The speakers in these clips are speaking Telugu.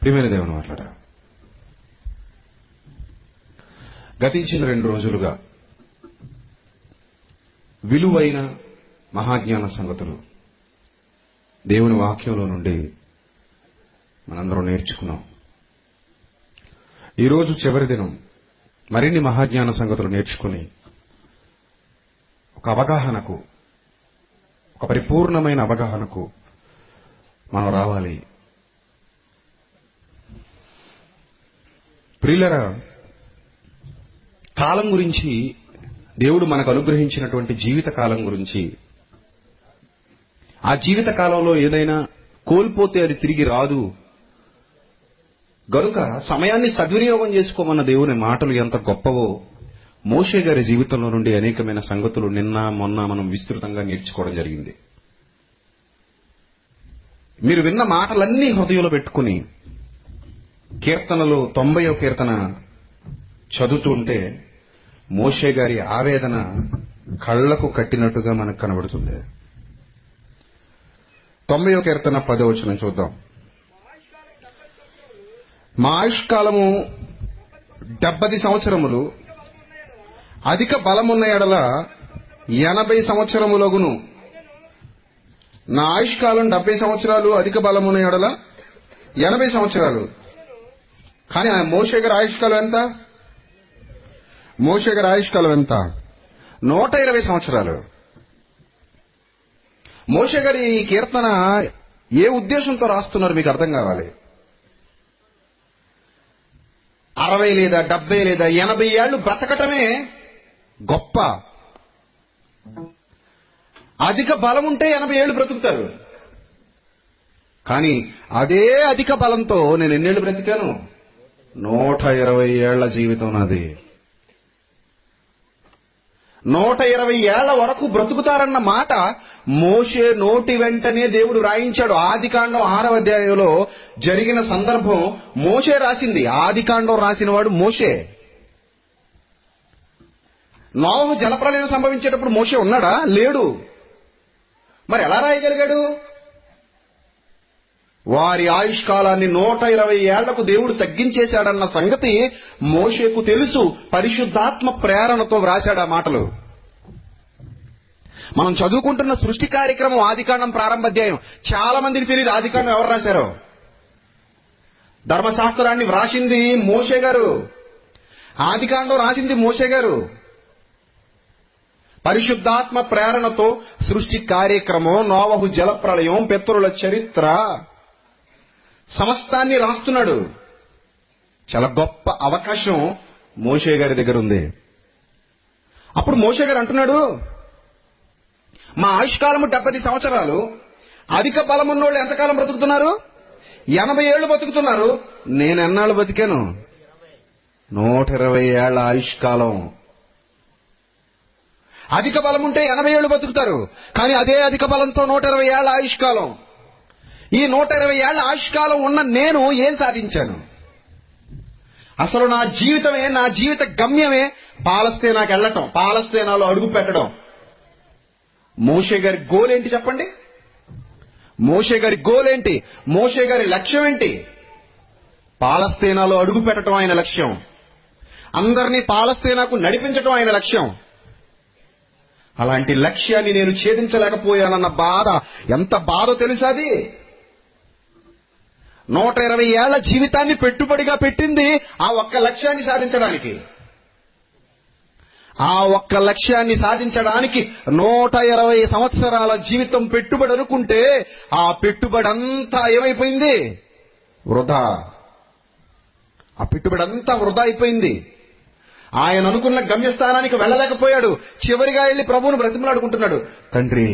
ప్రియమైన దేవుని మాట్లాడారు. గతించిన 2 రోజులుగా విలువైన మహాజ్ఞాన సంగతులు దేవుని వాక్యంలో నుండి మనందరం నేర్చుకున్నాం. ఈరోజు చివరి దినం మరిన్ని మహాజ్ఞాన సంగతులు నేర్చుకుని ఒక అవగాహనకు, ఒక పరిపూర్ణమైన అవగాహనకు మనం రావాలి. ప్రియులరా, కాలం గురించి, దేవుడు మనకు అనుగ్రహించినటువంటి జీవిత కాలం గురించి, ఆ జీవిత కాలంలో ఏదైనా కోల్పోతే అది తిరిగి రాదు గనుక సమయాన్ని సద్వినియోగం చేసుకోమన్న దేవుని మాటలు ఎంత గొప్పవో మోషే గారి జీవితంలో నుండి అనేకమైన సంగతులు నిన్న మొన్న మనం విస్తృతంగా నేర్చుకోవడం జరిగింది. మీరు విన్న మాటలన్నీ హృదయంలో పెట్టుకుని కీర్తనలో 90వ కీర్తన చదువుతుంటే మోషే గారి ఆవేదన కళ్లకు కట్టినట్టుగా మనకు కనబడుతుంది. 90వ కీర్తన 10వ వచనం చూద్దాం. మా ఆయుష్కాలము 70 సంవత్సరములు, అధిక బలమున్న ఎడల 80 సంవత్సరములగును. నా ఆయుష్కాలం 70 సంవత్సరాలు, అధిక బలమున్న ఎడల 80 సంవత్సరాలు. కానీ మోషే గారి ఆయుష్కాలం ఎంత? మోషే గారి ఆయుష్కాలం ఎంత? 120 సంవత్సరాలు. మోషే గారి ఈ కీర్తన ఏ ఉద్దేశంతో రాస్తున్నారు మీకు అర్థం కావాలి. 60 లేదా 70 లేదా 80 ఏళ్లు బ్రతకటమే గొప్ప. అధిక బలం ఉంటే 80 ఏళ్లు బ్రతుకుతారు. కానీ అదే అధిక బలంతో నేను ఎన్నేళ్లు బ్రతికాను? 120 ఏళ్ల జీవితం నాది. 120 ఏళ్ల వరకు బ్రతుకుతారన్న మాట మోషే నోటి వెంటనే దేవుడు రాయించాడు. ఆదికాండం 6వ అధ్యాయంలో జరిగిన సందర్భం మోషే రాసింది. ఆదికాండం రాసిన వాడు మోషే. నోవహు జలప్రళయం సంభవించేటప్పుడు మోషే ఉన్నాడా? లేడు. మరి ఎలా రాయగలిగాడు? వారి ఆయుష్కాలాన్ని 120 ఏళ్లకు దేవుడు తగ్గించేశాడన్న సంగతి మోషేకు తెలుసు. పరిశుద్ధాత్మ ప్రేరణతో వ్రాశాడు ఆ మాటలు. మనం చదువుకుంటున్న సృష్టి కార్యక్రమం ఆదికాండం ప్రారంభ అధ్యాయం. చాలా మందికి తెలియదు ఆదికాండం ఎవరు రాశారో. ధర్మశాస్త్రాన్ని వ్రాసింది మోషే గారు. ఆదికాండం రాసింది మోషే గారు. పరిశుద్ధాత్మ ప్రేరణతో సృష్టి కార్యక్రమం, నోవహు జలప్రళయం, పితరుల చరిత్ర సమస్తాన్ని రాస్తున్నాడు. చాలా గొప్ప అవకాశం మోషే గారి దగ్గర ఉంది. అప్పుడు మోషే గారు అంటున్నాడు, మా ఆయుష్కాలము 70 సంవత్సరాలు, అధిక బలమున్నోళ్ళు ఎంతకాలం బ్రతుకుతున్నారు? 80 ఏళ్లు బతుకుతున్నారు. నేను ఎన్నాళ్ళు బతికాను? 120 ఏళ్ల ఆయుష్కాలం. అధిక బలం ఉంటే 80 ఏళ్లు బతుకుతారు. కానీ అదే అధిక బలంతో 120 ఏళ్ల ఆయుష్కాలం. ఈ 120 ఏళ్ల ఆయుష్కాలం ఉన్న నేను ఏం సాధించాను? అసలు నా జీవితమే, నా జీవిత గమ్యమే పాలస్తీనాకి వెళ్ళటం, పాలస్తీనాలో అడుగు పెట్టడం. మోషే గారి గోల్ ఏంటి చెప్పండి? మోషే గారి గోల్ ఏంటి? మోషే గారి లక్ష్యం ఏంటి? పాలస్తీనాలో అడుగు పెట్టడం ఆయన లక్ష్యం. అందరినీ పాలస్తీనాకు నడిపించడం ఆయన లక్ష్యం. అలాంటి లక్ష్యాన్ని నేను ఛేదించలేకపోయానన్న బాధ ఎంత బాధో తెలుసాది. 120 ఏళ్ల జీవితాన్ని పెట్టుబడిగా పెట్టింది ఆ ఒక్క లక్ష్యాన్ని సాధించడానికి. ఆ ఒక్క లక్ష్యాన్ని సాధించడానికి 120 సంవత్సరాల జీవితం పెట్టుబడి అనుకుంటే ఆ పెట్టుబడి అంతా ఏమైపోయింది? వృధా. ఆ పెట్టుబడి అంతా వృధా అయిపోయింది. ఆయన అనుకున్న గమ్యస్థానానికి వెళ్ళలేకపోయాడు. చివరిగా వెళ్లి ప్రభువును బ్రతిమలాడుకుంటున్నాడు. తండ్రి,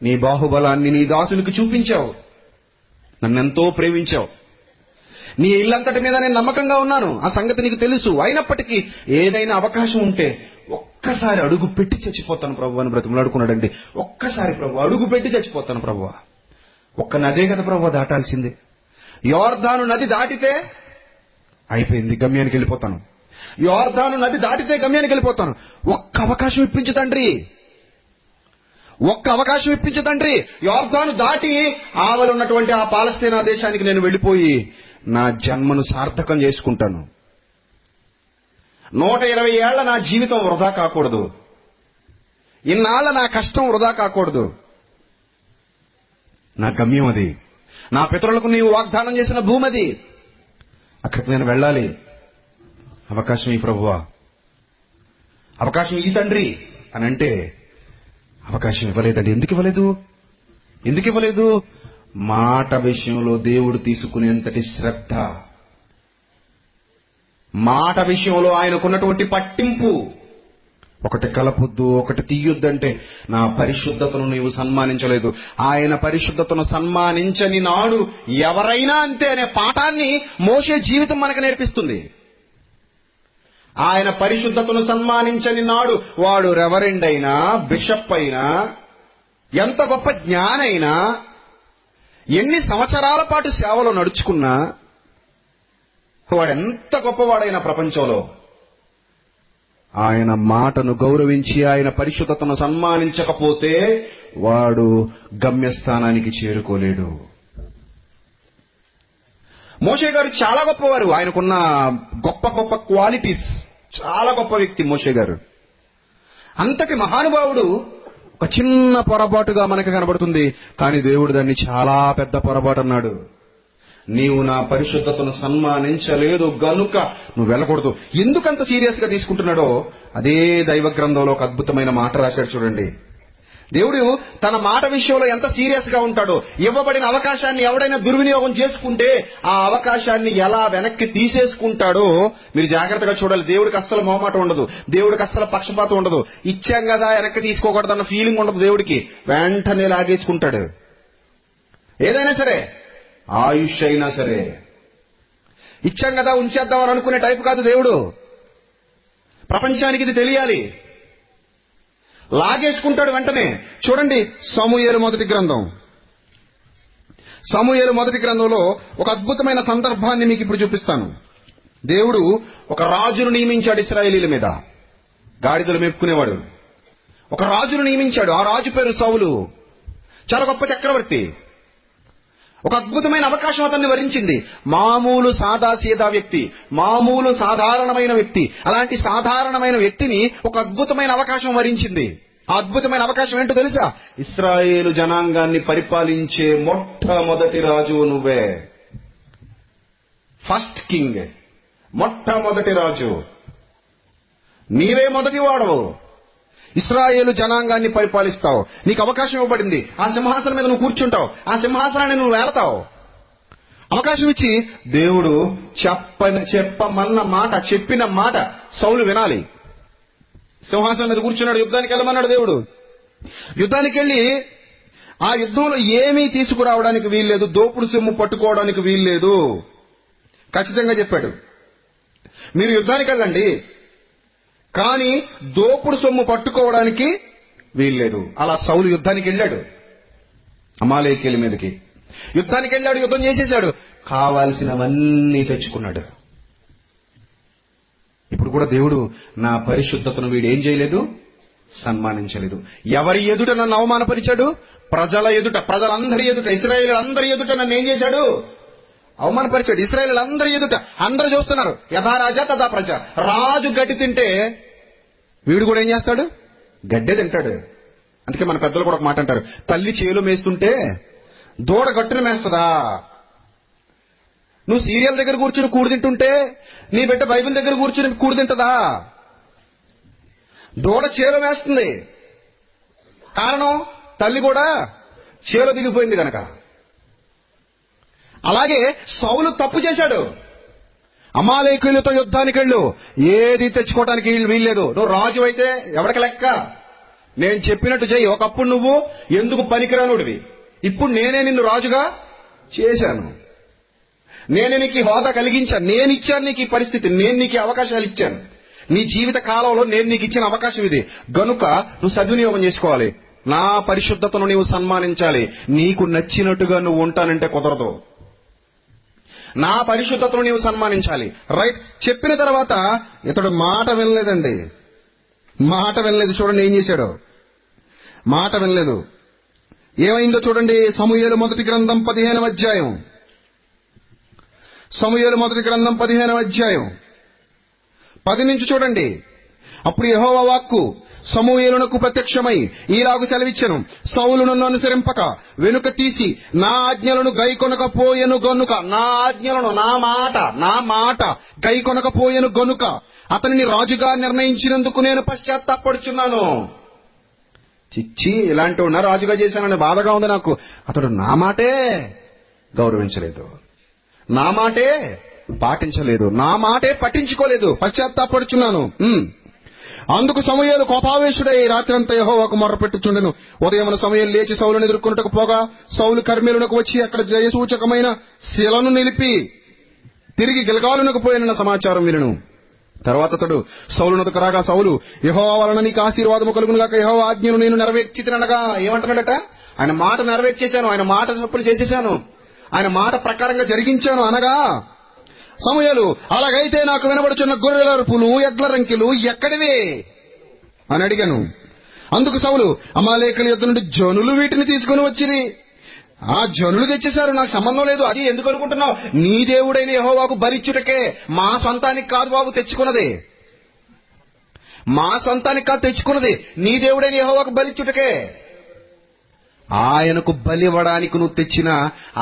నీ బాహుబలాన్ని నీ దాసునికి చూపించావు, నన్నెంతో ప్రేమించావు, నీ ఇల్లంతటి మీద నేను నమ్మకంగా ఉన్నాను, ఆ సంగతి నీకు తెలుసు. అయినప్పటికీ ఏదైనా అవకాశం ఉంటే ఒక్కసారి అడుగు పెట్టి చచ్చిపోతాను ప్రభు అని బ్రతిమలాడుకున్నాడండి. ఒక్కసారి ప్రభు అడుగు పెట్టి చచ్చిపోతాను ప్రభు. ఒక్క నదే కదా ప్రభు దాటాల్సిందే. యోర్దాను నది దాటితే అయిపోయింది, గమ్యానికి వెళ్ళిపోతాను. యోర్దాను నది దాటితే గమ్యానికి వెళ్ళిపోతాను. ఒక్క అవకాశం ఇప్పించు తండ్రి, ఒక్క అవకాశం ఇప్పించు తండ్రి, యొర్దాను దాటి ఆవలున్నటువంటి ఆ పాలస్తీనా దేశానికి నేను వెళ్ళిపోయి నా జన్మను సార్థకం చేసుకుంటాను. 120 ఏళ్ల నా జీవితం వృధా కాకూడదు. ఇన్నాళ్ల నా కష్టం వృధా కాకూడదు. నా గమ్యం అది. నా పితరులకు నీవు వాగ్దానం చేసిన భూమి అది. అక్కడికి నేను వెళ్ళాలి. అవకాశం ఈ ప్రభువా, అవకాశం ఈ తండ్రి అని అంటే అవకాశం ఇవ్వలేదండి. ఎందుకు ఇవ్వలేదు? మాట విషయంలో దేవుడు తీసుకునేంతటి శ్రద్ధ, మాట విషయంలో ఆయనకున్నటువంటి పట్టింపు. ఒకటి కలపొద్దు, ఒకటి తీయొద్దంటే నా పరిశుద్ధతను నీవు సన్మానించలేదు. ఆయన పరిశుద్ధతను సన్మానించని నాడు ఎవరైనా అంతే అనే పాఠాన్ని మోషే జీవితం మనకు నేర్పిస్తుంది. ఆయన పరిశుద్ధతను సన్మానించని నాడు వాడు రెవరెండ్ అయినా, బిషప్ అయినా, ఎంత గొప్ప జ్ఞానైనా, ఎన్ని సంవత్సరాల పాటు సేవలో నడుచుకున్నా, వాడెంత గొప్పవాడైనా ప్రపంచంలో ఆయన మాటను గౌరవించి ఆయన పరిశుద్ధతను సన్మానించకపోతే వాడు గమ్యస్థానానికి చేరుకోలేడు. మోషే గారు చాలా గొప్పవారు. ఆయనకున్న గొప్ప గొప్ప క్వాలిటీస్, చాలా గొప్ప వ్యక్తి మోషే గారు. అంతటి మహానుభావుడు ఒక చిన్న పొరపాటుగా మనకు కనబడుతుంది. కానీ దేవుడు దాన్ని చాలా పెద్ద పొరపాటు అన్నాడు. నీవు నా పరిశుద్ధతను సన్మానించలేదు గనుక నువ్వు వెళ్ళకూడదు. ఎందుకంత సీరియస్ గా తీసుకుంటున్నాడో అదే దైవ గ్రంథంలో ఒక అద్భుతమైన మాట రాశాడు చూడండి. దేవుడు తన మాట విషయంలో ఎంత సీరియస్ గా ఉంటాడో, ఇవ్వబడిన అవకాశాన్ని ఎవడైనా దుర్వినియోగం చేసుకుంటే ఆ అవకాశాన్ని ఎలా వెనక్కి తీసేసుకుంటాడో మీరు జాగ్రత్తగా చూడాలి. దేవుడికి అస్సలు మొహమాటం ఉండదు, దేవుడికి అస్సలు పక్షపాతం ఉండదు. ఇచ్చాం కదా వెనక్కి తీసుకోకూడదన్న ఫీలింగ్ ఉండదు దేవుడికి. వెంటనే లాగేసుకుంటాడు. ఏదైనా సరే, ఆయుష్ అయినా సరే, ఇచ్చాం కదా ఉంచేద్దామని అనుకునే టైపు కాదు దేవుడు. ప్రపంచానికి ఇది తెలియాలి. లాగేసుకుంటాడు వెంటనే. చూడండి సమూయేలు మొదటి గ్రంథంలో ఒక అద్భుతమైన సందర్భాన్ని మీకు ఇప్పుడు చూపిస్తాను. దేవుడు ఒక రాజును నియమించాడు ఇశ్రాయేలీల మీద. గాడిదలు మేపుకునేవాడు ఒక రాజును నియమించాడు. ఆ రాజు పేరు సౌలు. చాలా గొప్ప చక్రవర్తి. ఒక అద్భుతమైన అవకాశం అతన్ని వరించింది. మామూలు సాదాసీదా వ్యక్తి, మామూలు సాధారణమైన వ్యక్తి. అలాంటి సాధారణమైన వ్యక్తిని ఒక అద్భుతమైన అవకాశం వరించింది. ఆ అద్భుతమైన అవకాశం ఏంటో తెలుసా? ఇశ్రాయేలు జనాంగాన్ని పరిపాలించే మొట్టమొదటి రాజు నువ్వే. ఫస్ట్ కింగ్, మొట్టమొదటి రాజు నీవే. మొదటి వాడవు. ఇశ్రాయేలు జనాంగాన్ని పరిపాలిస్తావు. నీకు అవకాశం ఇవ్వబడింది. ఆ సింహాసనం మీద నువ్వు కూర్చుంటావు. ఆ సింహాసనాన్ని నువ్వు వేలతావు. అవకాశం ఇచ్చి దేవుడు చెప్పమన్న మాట, చెప్పిన మాట సౌలు వినాలి. సింహాసనం మీద కూర్చున్నాడు. యుద్ధానికి వెళ్ళమన్నాడు దేవుడు. యుద్ధానికి వెళ్ళి ఆ యుద్ధంలో ఏమీ తీసుకురావడానికి వీల్లేదు, దోపుడు సొమ్ము పట్టుకోవడానికి వీల్లేదు. ఖచ్చితంగా చెప్పాడు, మీరు యుద్ధానికి వెళ్ళండి, కానీ దోపుడు సొమ్ము పట్టుకోవడానికి వీల్లేదు. అలా సౌలు యుద్ధానికి వెళ్ళాడు. అమాలేకీయుల మీదకి యుద్ధానికి వెళ్ళాడు. యుద్ధం చేసేశాడు. కావాల్సినవన్నీ తెచ్చుకున్నాడు. ఇప్పుడు కూడా దేవుడు నా పరిశుద్ధతను వీడు ఏం చేయలేదు, సన్మానించలేదు. ఎవరి ఎదుట నన్ను అవమానపరిచాడు? ప్రజల ఎదుట, ప్రజలందరి ఎదుట, ఇశ్రాయేలీయులందరి ఎదుట నన్ను ఏం చేశాడు? అవమానపరిచాడు. ఇశ్రాయేలీయులందరి ఎదుట అందరూ చూస్తున్నారు. యథా రాజా తథా ప్రజ. రాజు గడ్డి తింటే వీడు కూడా ఏం చేస్తాడు? గడ్డే తింటాడు. అందుకే మన పెద్దలు కూడా ఒక మాట అంటారు, తల్లి చేలు మేస్తుంటే దూడ గట్టును మేస్తుందా? నువ్వు సీరియల్ దగ్గర కూర్చుని కూడు తింటుంటే నీ బిడ్డ బైబిల్ దగ్గర కూర్చుని కూడు తింటదా? దూడ చేలో మేస్తుంది. కారణం తల్లి కూడా చేలో దిగిపోయింది కనుక. అలాగే సౌలు తప్పు చేశాడు. అమాలేకీయులతో యుద్ధానికి వెళ్ళు, ఏది తెచ్చుకోవడానికి వీల్లేదు. నువ్వు రాజు అయితే ఎవరికి లెక్క? నేను చెప్పినట్టు చెయ్యి. ఒకప్పుడు నువ్వు ఎందుకు పనికిరానుడివి, ఇప్పుడు నేనే నిన్ను రాజుగా చేశాను. నేనే నీకు హోదా కలిగించాను. నేను ఇచ్చాను నీకు ఈ పరిస్థితి, నేను నీకు అవకాశాలు ఇచ్చాను. నీ జీవిత కాలంలో నేను నీకు ఇచ్చిన అవకాశం ఇది. గనుక నువ్వు సద్వినియోగం చేసుకోవాలి. నా పరిశుద్ధతను నీవు సన్మానించాలి. నీకు నచ్చినట్టుగా నువ్వు ఉంటానంటే కుదరదు. నా పరిశుద్ధతను నీవు సన్మానించాలి. రైట్. చెప్పిన తర్వాత ఇతడు మాట వినలేదండి. మాట వినలేదు. చూడండి ఏం చేశాడు. మాట వినలేదు. ఏమైందో చూడండి. సమూయేలు మొదటి గ్రంథం 15వ అధ్యాయం. సమూయేలు మొదటి గ్రంథం 15వ అధ్యాయం 10 నుంచి చూడండి. అప్పుడు యెహోవా వాక్కు సమూయేలునకు ప్రత్యక్షమై ఈలాగు సెలవిచ్చెను, సౌలు నన్ను అనుసరింపక వెనుక తీసి నా ఆజ్ఞలను గైకొనకపోయెను గనుక, నా ఆజ్ఞలను, నా మాట గైకొనకపోయెను గనుక అతనిని రాజుగా నిర్ణయించినందుకు నేను పశ్చాత్తాపడుచున్నాను. చిచ్చి, ఇలాంటి ఉన్న రాజుగా చేశానని బాధగా ఉంది నాకు. అతడు నా మాటే గౌరవించలేదు, నా మాటే పాటించలేదు, నా మాటే పట్టించుకోలేదు. పశ్చాత్తాపడుచున్నాను. అందుకు సమూయేలు కోపావేశుడై రాత్రంతా యెహోవాకు మొర్రపెట్టుచుండెను. ఉదయమున సమూయేలు లేచి సౌలును ఎదుర్కొనుటకు పోగా సౌలు కర్మెలునకు వచ్చి అక్కడ జయసూచకమైన శిలను నిలిపి తిరిగి గిల్గాలునకు పోయిన సమాచారం వినెను. తర్వాత అతడు సౌలునకు రాగా సౌలు, యెహోవా వలన నీకు ఆశీర్వాదము కలుగునుగాక, యెహోవా ఆజ్ఞను నేను నెరవేర్చితిననగా. ఏమంటున్నాడట? ఆయన మాట నెరవేర్చేశాను, ఆయన మాట చొప్పున చేసేశాను, ఆయన మాట ప్రకారంగా జరిగించాను అనగా, సమూయేలు, అలాగైతే నాకు వినబడుచున్న గొర్రెల అరుపులు, ఎడ్ల రంకెలు ఎక్కడివే అని అడిగాను. అందుకు సౌలు, అమాలేకుల యుద్ధ నుండి జనులు వీటిని తీసుకుని వచ్చిరి. ఆ జనులు తెచ్చేశారు, నాకు సంబంధం లేదు. అది ఎందుకు అనుకుంటున్నావు? నీ దేవుడైన యెహోవాకు బలిచ్చుటకే, మా సొంతానికి కాదు బాబు తెచ్చుకున్నది, మా సొంతానికి కాదు తెచ్చుకున్నది, నీ దేవుడైన యెహోవాకు బలిచ్చుటకే. ఆయనకు బలి ఇవ్వడానికి నువ్వు తెచ్చినా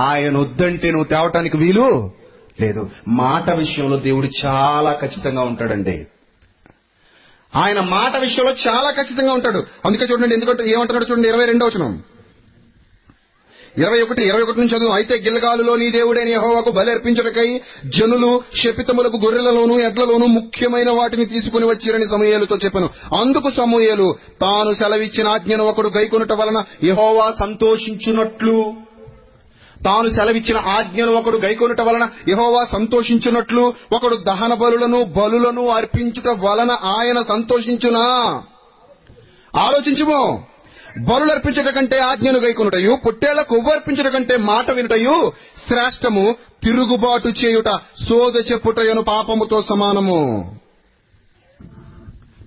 ఆయన వద్దంటే నువ్వు తేవటానికి వీలు లేదు. మాట విషయంలో దేవుడు చాలా ఖచ్చితంగా ఉంటాడండి. ఆయన మాట విషయంలో చాలా ఖచ్చితంగా ఉంటాడు. అందుకే చూడండి, ఎందుకంటే ఏమంటున్నాడు చూడండి, 22వ వచనం, 21 నుంచి చదువు. అయితే గిల్గాలులో నీ దేవుడైన యెహోవాకు బలి అర్పించుటకై జనులు శపితములకు గొర్రెలలోను ఎడ్లలోను ముఖ్యమైన వాటిని తీసుకుని వచ్చిరని సమూయేలుతో చెప్పాను. అందుకు సమూయేలు తాను సెలవిచ్చిన ఆజ్ఞను ఒకడు గైకొనుట వలన యెహోవా సంతోషించునట్లు, తాను సెలవిచ్చిన ఆజ్ఞను ఒకడు గైకొనుట వలన యెహోవా సంతోషించున్నట్లు ఒకడు దహన బలులను అర్పించుట వలన ఆయన సంతోషించునా? ఆలోచించుమో. బలులు అర్పించుట కంటే ఆజ్ఞను గైకొనుటయు, పొట్టేళ్ల కొవ్వు అర్పించుట కంటే మాట వినుటయు శ్రేష్టము. తిరుగుబాటు చేయుట సోద చెప్పుటయను పాపముతో సమానము.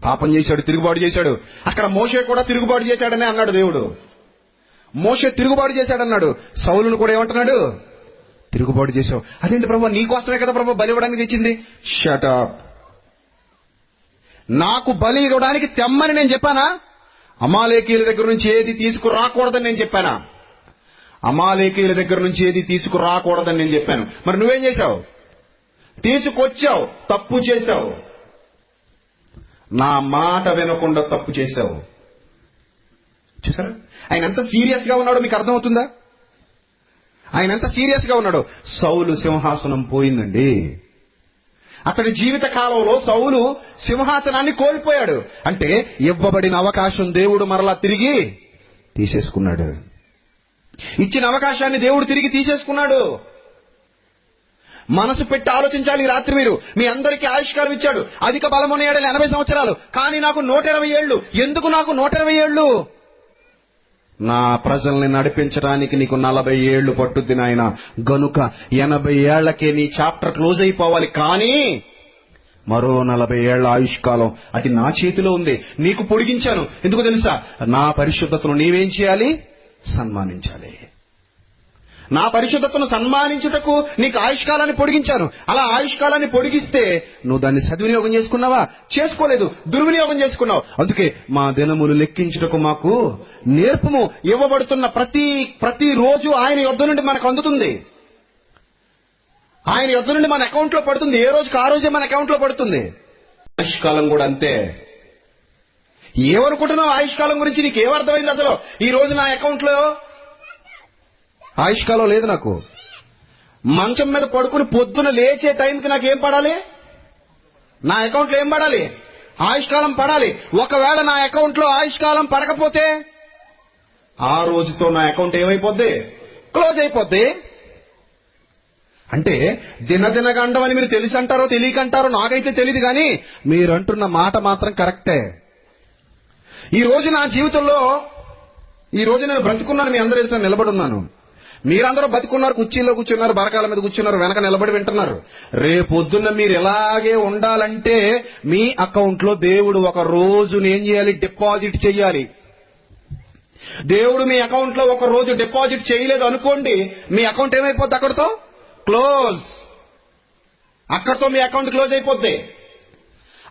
పాపం చేశాడు, తిరుగుబాటు చేశాడు. అక్కడ మోషే కూడా తిరుగుబాటు చేశాడనే అన్నాడు దేవుడు. మోషే తిరుగుబాటు చేశాడన్నాడు. సౌలును కూడా ఏమంటున్నాడు? తిరుగుబాటు చేశావు. అదేంటి ప్రభు, నీకోసమే కదా ప్రభు బలి ఇవ్వడానికి తెచ్చింది. Shut up. నాకు బలి ఇవ్వడానికి తెమ్మని నేను చెప్పానా? అమాలేకీయుల దగ్గర నుంచి ఏది తీసుకురాకూడదని నేను చెప్పానా? అమాలేకీయుల దగ్గర నుంచి ఏది తీసుకురాకూడదని నేను చెప్పాను. మరి నువ్వేం చేశావు? తీసుకొచ్చావు, తప్పు చేశావు. నా మాట వినకుండా తప్పు చేశావు. చూసారా ఆయన ఎంత సీరియస్ గా ఉన్నాడో మీకు అర్థమవుతుందా? ఆయన ఎంత సీరియస్ గా ఉన్నాడో. సౌలు సింహాసనం పోయిందండి. అతడి జీవిత కాలంలో సౌలు సింహాసనాన్ని కోల్పోయాడు. అంటే ఇవ్వబడిన అవకాశం దేవుడు మరలా తిరిగి తీసేసుకున్నాడు. ఇచ్చిన అవకాశాన్ని దేవుడు తిరిగి తీసేసుకున్నాడు. మనసు పెట్టి ఆలోచించాలి. రాత్రి మీరు మీ అందరికీ ఆయుష్కాలం ఇచ్చాడు. అధిక బలమున్న ఏడలు 80 సంవత్సరాలు. కానీ నాకు 120 ఏళ్లు. ఎందుకు నాకు 120 ఏళ్లు? నా ప్రజల్ని నడిపించడానికి నీకు 40 ఏళ్లు పట్టుద్ది నాయన. గనుక 80 ఏళ్లకే నీ చాప్టర్ క్లోజ్ అయిపోవాలి. కానీ మరో 40 ఏళ్ల ఆయుష్కాలం అది నా చేతిలో ఉంది. నీకు పొడిగించాను. ఎందుకు తెలుసా? నా పరిశుద్ధతను నీవేం చేయాలి? సన్మానించాలి. నా పరిశుద్ధతను సన్మానించుటకు నీకు ఆయుష్కాలాన్ని పొడిగించాను. అలా ఆయుష్కాలాన్ని పొడిగిస్తే నువ్వు దాన్ని సద్వినియోగం చేసుకున్నావా? చేసుకోలేదు, దుర్వినియోగం చేసుకున్నావు. అందుకే మా దినములు లెక్కించుటకు మాకు నేర్పము. ఇవ్వబడుతున్న ప్రతి రోజు ఆయన యొద్ద నుండి మనకు అందుతుంది. ఆయన యొద్ద నుండి మన అకౌంట్ లో పడుతుంది. ఏ రోజుకి ఆ రోజే మన అకౌంట్ లో పడుతుంది. ఆయుష్కాలం కూడా అంతే. ఏమనుకుంటున్నావు ఆయుష్కాలం గురించి? నీకు ఏమర్థమైంది అసలు? ఈ రోజు నా అకౌంట్ లో ఆయుష్కాలం లేదు. నాకు మంచం మీద పడుకుని పొద్దున లేచే టైంకి నాకేం పడాలి? నా అకౌంట్ లో ఏం పడాలి? ఆయుష్కాలం పడాలి. ఒకవేళ నా అకౌంట్ లో ఆయుష్కాలం పడకపోతే ఆ రోజుతో నా అకౌంట్ ఏమైపోద్ది? క్లోజ్ అయిపోద్ది. అంటే దినదినగండం అని మీరు తెలిసి అంటారో తెలియకంటారో నాకైతే తెలియదు. కానీ మీరు అంటున్న మాట మాత్రం కరెక్టే. ఈ రోజు నా జీవితంలో, ఈ రోజు నేను బ్రతుకున్నాను, మీ అందరూ ఎదుట నిలబడి ఉన్నాను. మీరందరూ బతుకున్నారు, కుర్చీలో కూర్చున్నారు, బరకాల మీద కూర్చున్నారు, వెనక నిలబడి వింటున్నారు. రేపొద్దున్న మీరు ఎలాగే ఉండాలంటే మీ అకౌంట్ లో దేవుడు ఒక రోజుని ఏం చేయాలి? డిపాజిట్ చెయ్యాలి. దేవుడు మీ అకౌంట్ లో ఒక రోజు డిపాజిట్ చేయలేదు అనుకోండి, మీ అకౌంట్ ఏమైపోద్ది? అక్కడితో క్లోజ్. అక్కడితో మీ అకౌంట్ క్లోజ్ అయిపోద్ది.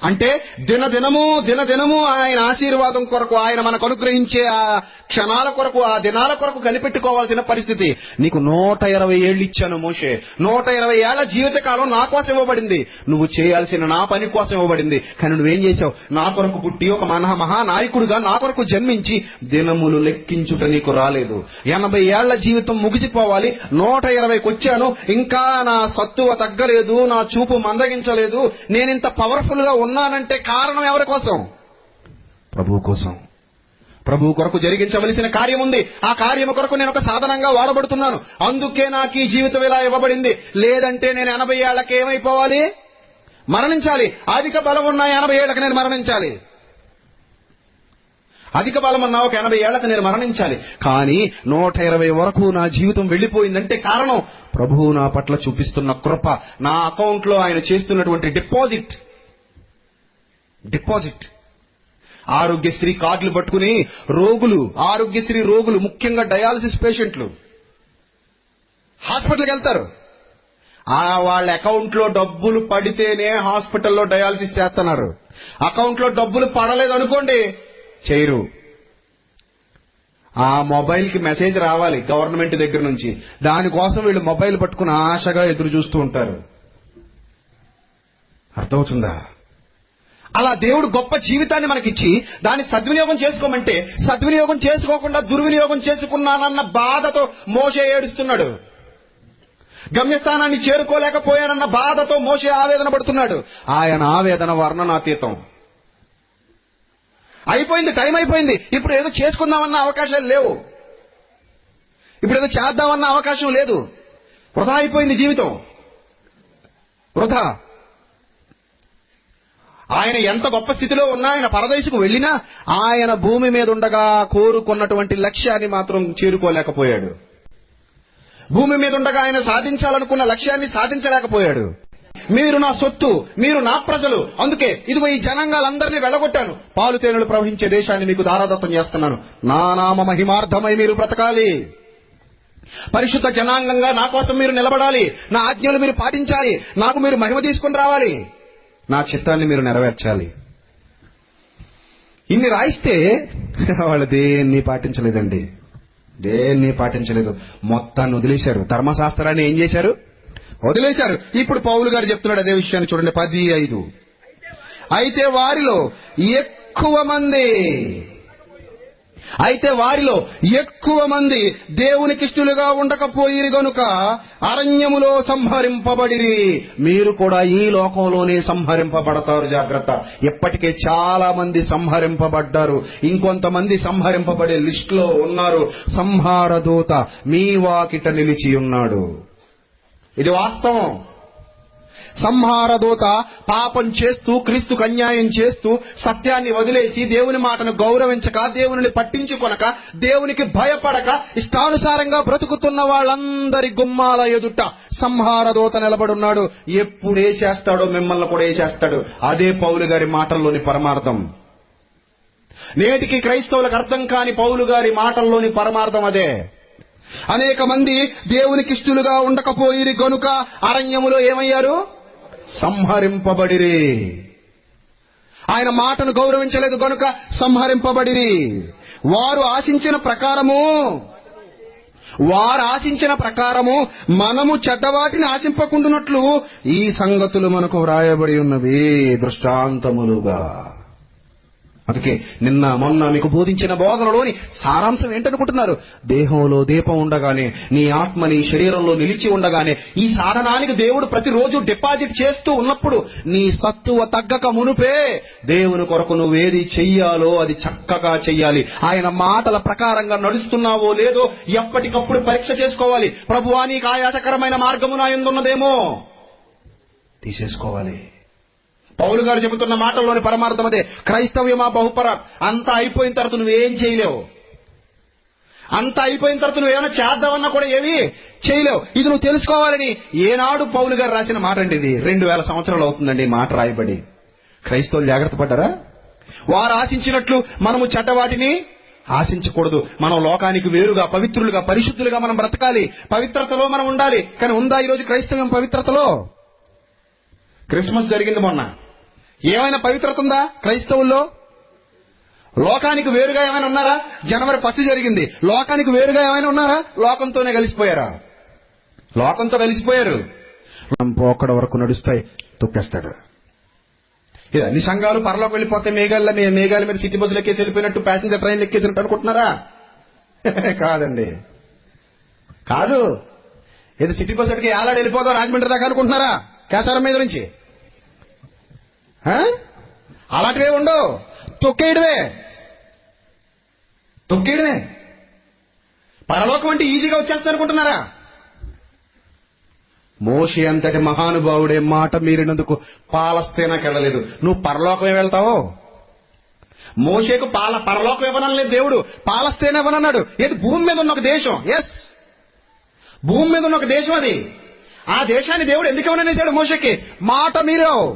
అంటే దినదినము ఆయన ఆశీర్వాదం కొరకు, ఆయన మనకు అనుగ్రహించే ఆ క్షణాల కొరకు, ఆ దినాల కొరకు కనిపెట్టుకోవాల్సిన పరిస్థితి. నీకు 120 ఏళ్ళు ఇచ్చాను మోషే, 120 ఏళ్ల జీవితకాలం నా కోసం ఇవ్వబడింది, నువ్వు చేయాల్సిన నా పని కోసం ఇవ్వబడింది. కానీ నువ్వేం చేశావు? నా కొరకు పుట్టి ఒక మహానాయకుడుగా నా కొరకు జన్మించి దినములు లెక్కించుట నీకు రాలేదు. 80 ఏళ్ల జీవితం ముగిసిపోవాలి, 120కి వచ్చాను, ఇంకా నా సత్తువ తగ్గలేదు, నా చూపు మందగించలేదు, నేనింత పవర్ఫుల్ గా ఉన్నానంటే కారణం ఎవరి కోసం? ప్రభువు కోసం. ప్రభువు కొరకు జరిగించవలసిన కార్యం ఉంది. ఆ కార్యము కొరకు నేను ఒక సాధనంగా వాడబడుతున్నాను. అందుకే నాకు ఈ జీవితం ఇలా ఇవ్వబడింది. లేదంటే నేను 80 ఏళ్లకి ఏమైపోవాలి? మరణించాలి. అధిక బలం ఉన్న 80 ఏళ్లకు నేను మరణించాలి. అధిక బలం ఉన్న ఒక 80 ఏళ్లకు నేను మరణించాలి. కానీ 120 వరకు నా జీవితం వెళ్లిపోయిందంటే కారణం ప్రభువు నా పట్ల చూపిస్తున్న కృప, నా అకౌంట్ లో ఆయన చేస్తున్నటువంటి డిపాజిట్. ఆరోగ్యశ్రీ కార్డులు పట్టుకుని ఆరోగ్యశ్రీ రోగులు, ముఖ్యంగా డయాలసిస్ పేషెంట్లు హాస్పిటల్కి వెళ్తారు. వాళ్ళ అకౌంట్ లో డబ్బులు పడితేనే హాస్పిటల్లో డయాలసిస్ చేస్తున్నారు. అకౌంట్ లో డబ్బులు పడలేదు అనుకోండి, చేయరు. ఆ మొబైల్ కి మెసేజ్ రావాలి గవర్నమెంట్ దగ్గర నుంచి, దానికోసం వీళ్ళు మొబైల్ పట్టుకుని ఆశగా ఎదురు చూస్తూ ఉంటారు. అర్థమవుతుందా? అలా దేవుడు గొప్ప జీవితాన్ని మనకిచ్చి దాన్ని సద్వినియోగం చేసుకోమంటే, సద్వినియోగం చేసుకోకుండా దుర్వినియోగం చేసుకున్నానన్న బాధతో మోషే ఏడుస్తున్నాడు. గమ్యస్థానాన్ని చేరుకోలేకపోయానన్న బాధతో మోషే ఆవేదన పడుతున్నాడు. ఆయన ఆవేదన వర్ణనాతీతం. అయిపోయింది, టైం అయిపోయింది. ఇప్పుడు ఏదో చేసుకుందామన్న అవకాశాలు లేవు, ఇప్పుడు ఏదో చేద్దామన్న అవకాశం లేదు. వృధా అయిపోయింది జీవితం, వృధా. ఆయన ఎంత గొప్ప స్థితిలో ఉన్నా, ఆయన పరదేశకు వెళ్ళినా ఆయన భూమి మీద ఉండగా కోరుకున్నటువంటి లక్ష్యాన్ని మాత్రం చేరుకోలేకపోయాడు. భూమి మీద ఉండగా ఆయన సాధించాలనుకున్న లక్ష్యాన్ని సాధించలేకపోయాడు. మీరు నా సొత్తు, మీరు నా ప్రజలు, అందుకే ఇదిగో ఈ జనాంగాలందరినీ వెళ్ళగొట్టాను, పాలు తేనెలు ప్రవహించే దేశాన్ని మీకు దారాదత్తం చేస్తున్నాను, నా నామ మహిమార్థమై మీరు బ్రతకాలి, పరిశుద్ధ జనాంగంగా నా కోసం మీరు నిలబడాలి, నా ఆజ్ఞలు మీరు పాటించాలి, నాకు మీరు మహిమ తీసుకుని రావాలి, నా చిత్తాన్ని మీరు నెరవేర్చాలి. ఇన్ని రాయిస్తే వాళ్ళు దేన్ని పాటించలేదండి, దేన్ని పాటించలేదు. మొత్తాన్ని వదిలేశారు. ధర్మశాస్త్రాన్ని ఏం చేశారు? వదిలేశారు. ఇప్పుడు పౌలు గారు చెప్తున్నాడు అదే విషయాన్ని చూడండి, 10:5. అయితే వారిలో ఎక్కువ మంది దేవునికిష్టులుగా ఉండకపోయిరి గనుక అరణ్యములో సంహరింపబడిరి. మీరు కూడా ఈ లోకంలోనే సంహరింపబడతారు, జాగ్రత్త. ఇప్పటికే చాలా మంది సంహరింపబడ్డారు, ఇంకొంతమంది సంహరింపబడే లిస్ట్ లో ఉన్నారు. సంహార దూత మీ వాకిట నిలిచి ఉన్నాడు. ఇది వాస్తవం. సంహార దూత పాపం చేస్తూ, క్రీస్తుకు అన్యాయం చేస్తూ, సత్యాన్ని వదిలేసి, దేవుని మాటను గౌరవించక, దేవుని పట్టించుకొనక, దేవునికి భయపడక, ఇష్టానుసారంగా బ్రతుకుతున్న వాళ్ళందరి గుమ్మాల ఎదుట సంహార దూత నిలబడున్నాడు. ఎప్పుడే చేస్తాడో మిమ్మల్ని కూడా చేస్తాడు. అదే పౌలు గారి మాటల్లోని పరమార్థం. నేటికి క్రైస్తవులకు అర్థం కాని పౌలు గారి మాటల్లోని పరమార్థం అదే. అనేక మంది దేవునికిష్టులుగా ఉండకపోయిరి గనుక అరణ్యములో ఏమయ్యారు? సంహరింపబడిరి. ఆయన మాటను గౌరవించలేదు గనుక సంహరింపబడిరి. వారు ఆశించిన ప్రకారము మనము చెడ్డవాటిని ఆశింపకుండునట్లు ఈ సంగతులు మనకు వ్రాయబడి ఉన్నవి దృష్టాంతములుగా. అందుకే నిన్న మొన్న మీకు బోధించిన బోధనలోని సారాంశం ఏంటనుకుంటున్నారు? దేహంలో దీపం ఉండగానే, నీ ఆత్మ నీ శరీరంలో నిలిచి ఉండగానే, ఈ సాధనానికి దేవుడు ప్రతిరోజు డిపాజిట్ చేస్తూ ఉన్నప్పుడు, నీ సత్తువ తగ్గక మునుపే దేవుని కొరకు నువ్వేది చెయ్యాలో అది చక్కగా చెయ్యాలి. ఆయన మాటల ప్రకారంగా నడుస్తున్నావో లేదో ఎప్పటికప్పుడు పరీక్ష చేసుకోవాలి. ప్రభువా, నీకు ఆయాసకరమైన మార్గము నా యందున్నదేమో తీసేసుకోవాలి. పౌలు గారు చెబుతున్న మాటల్లోని పరమార్థం అదే. క్రైస్తవ్యమా బహుపర. అంతా అయిపోయిన తర్వాత నువ్వేం చేయలేవు. అంతా అయిపోయిన తర్వాత నువ్వేమైనా చేద్దామన్నా కూడా ఏమీ చేయలేవు. ఇది నువ్వు తెలుసుకోవాలని ఏనాడు పౌలు గారు రాసిన మాట అండి. ఇది 2000 సంవత్సరాలు అవుతుందండి మాట రాయబడి. క్రైస్తవులు జాగ్రత్త పడ్డారా? వారు ఆశించినట్లు మనము చెడ్డవాటిని ఆశించకూడదు. మనం లోకానికి వేరుగా, పవిత్రులుగా, పరిశుద్ధులుగా మనం బ్రతకాలి. పవిత్రతలో మనం ఉండాలి. కానీ ఉందా ఈరోజు క్రైస్తవం పవిత్రతలో? క్రిస్మస్ జరిగింది మొన్న. ఏమైనా పవిత్రత ఉందా క్రైస్తవుల్లో? లోకానికి వేరుగా ఏమైనా ఉన్నారా? జనవరి 1 జరిగింది. లోకానికి వేరుగా ఏమైనా ఉన్నారా? లోకంతోనే కలిసిపోయారా? లోకంతో కలిసిపోయారు. పోకడ వరకు నడుస్తాయి, తొక్కేస్తాడు. ఇది అన్ని సంఘాలు పరలోకి వెళ్ళిపోతే మేఘాల మీద సిటీ బస్సులు ఎక్కేసి వెళ్ళిపోయినట్టు, ప్యాసింజర్ ట్రైన్లు ఎక్కేసినట్టు అనుకుంటున్నారా? కాదండి, కాదు. ఏదో సిటీ బస్సు ఎక్కడికి ఏలాడు వెళ్ళిపోదాం రాజమండ్రి దాకా అనుకుంటున్నారా? కేసారం మీద నుంచి అలాంటివే ఉండవు. తొక్కేయడమే. పరలోకం అంటే ఈజీగా వచ్చేస్తుంది అనుకుంటున్నారా? మోషే అంతటి మహానుభావుడే మాట మీరినందుకు పాలస్తీనాకి వెళ్ళలేదు. నువ్వు పరలోకమే వెళ్తావు? మోషేకు పరలోకం ఇవ్వనలేదు దేవుడు, పాలస్తీనా ఇవ్వనన్నాడు. ఏది? భూమి మీద ఉన్న ఒక దేశం. ఎస్, భూమి మీద ఉన్న ఒక దేశం అది. ఆ దేశాన్ని దేవుడు ఎందుకు ఇవ్వననేసాడు మోషేకి? మాట మీరావు,